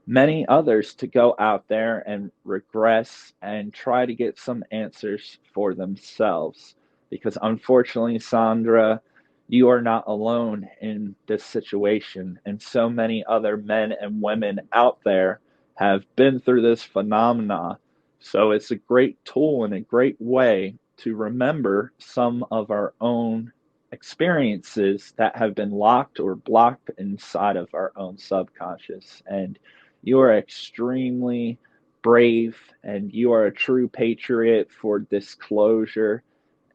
many others to go out there and regress and try to get some answers for themselves. Because unfortunately, Sandra, you are not alone in this situation, and so many other men and women out there have been through this phenomena. So it's a great tool and a great way to remember some of our own experiences that have been locked or blocked inside of our own subconscious. And you are extremely brave, and you are a true patriot for disclosure.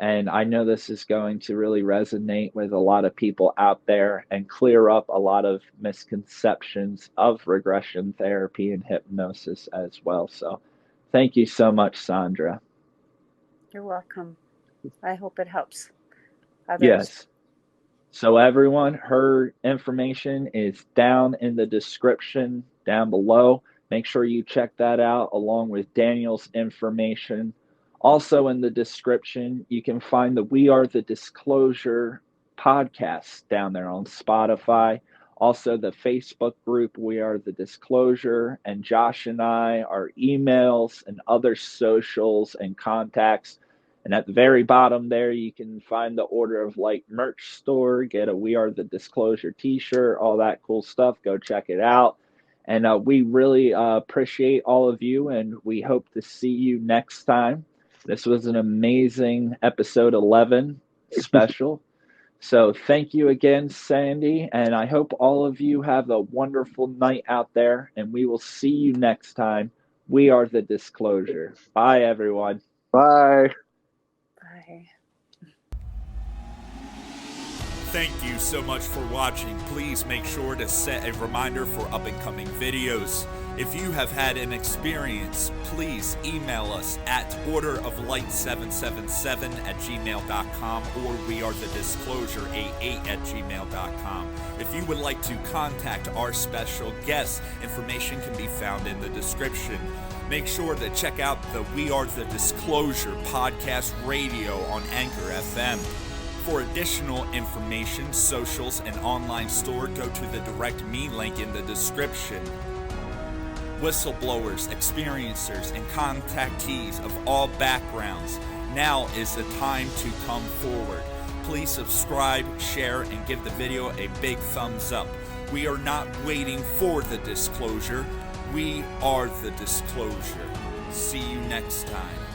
And I know this is going to really resonate with a lot of people out there and clear up a lot of misconceptions of regression therapy and hypnosis as well. So thank you so much, Sandra. You're welcome. I hope it helps others. Yes. So everyone, her information is down in the description down below. Make sure you check that out along with Daniel's information. Also in the description, you can find the We Are the Disclosure podcast down there on Spotify. Also the Facebook group, We Are the Disclosure, and Josh and I, our emails and other socials and contacts. And at the very bottom there, you can find the Order of Light merch store, get a We Are the Disclosure t-shirt, all that cool stuff. Go check it out. And we really appreciate all of you, and we hope to see you next time. This was an amazing episode 11 special. So thank you again, Sandy, and I hope all of you have a wonderful night out there, and we will see you next time. We Are the Disclosure. Bye, everyone. Bye. Bye. Thank you so much for watching. Please make sure to set a reminder for up-and-coming videos. If you have had an experience, please email us at orderoflight777@gmail.com or wearethedisclosure88@gmail.com. If you would like to contact our special guests, information can be found in the description. Make sure to check out the We Are the Disclosure podcast radio on Anchor FM. For additional information, socials, and online store, go to the Direct Me link in the description. Whistleblowers, experiencers, and contactees of all backgrounds, now is the time to come forward. Please subscribe, share, and give the video a big thumbs up. We are not waiting for the disclosure. We are the disclosure. See you next time.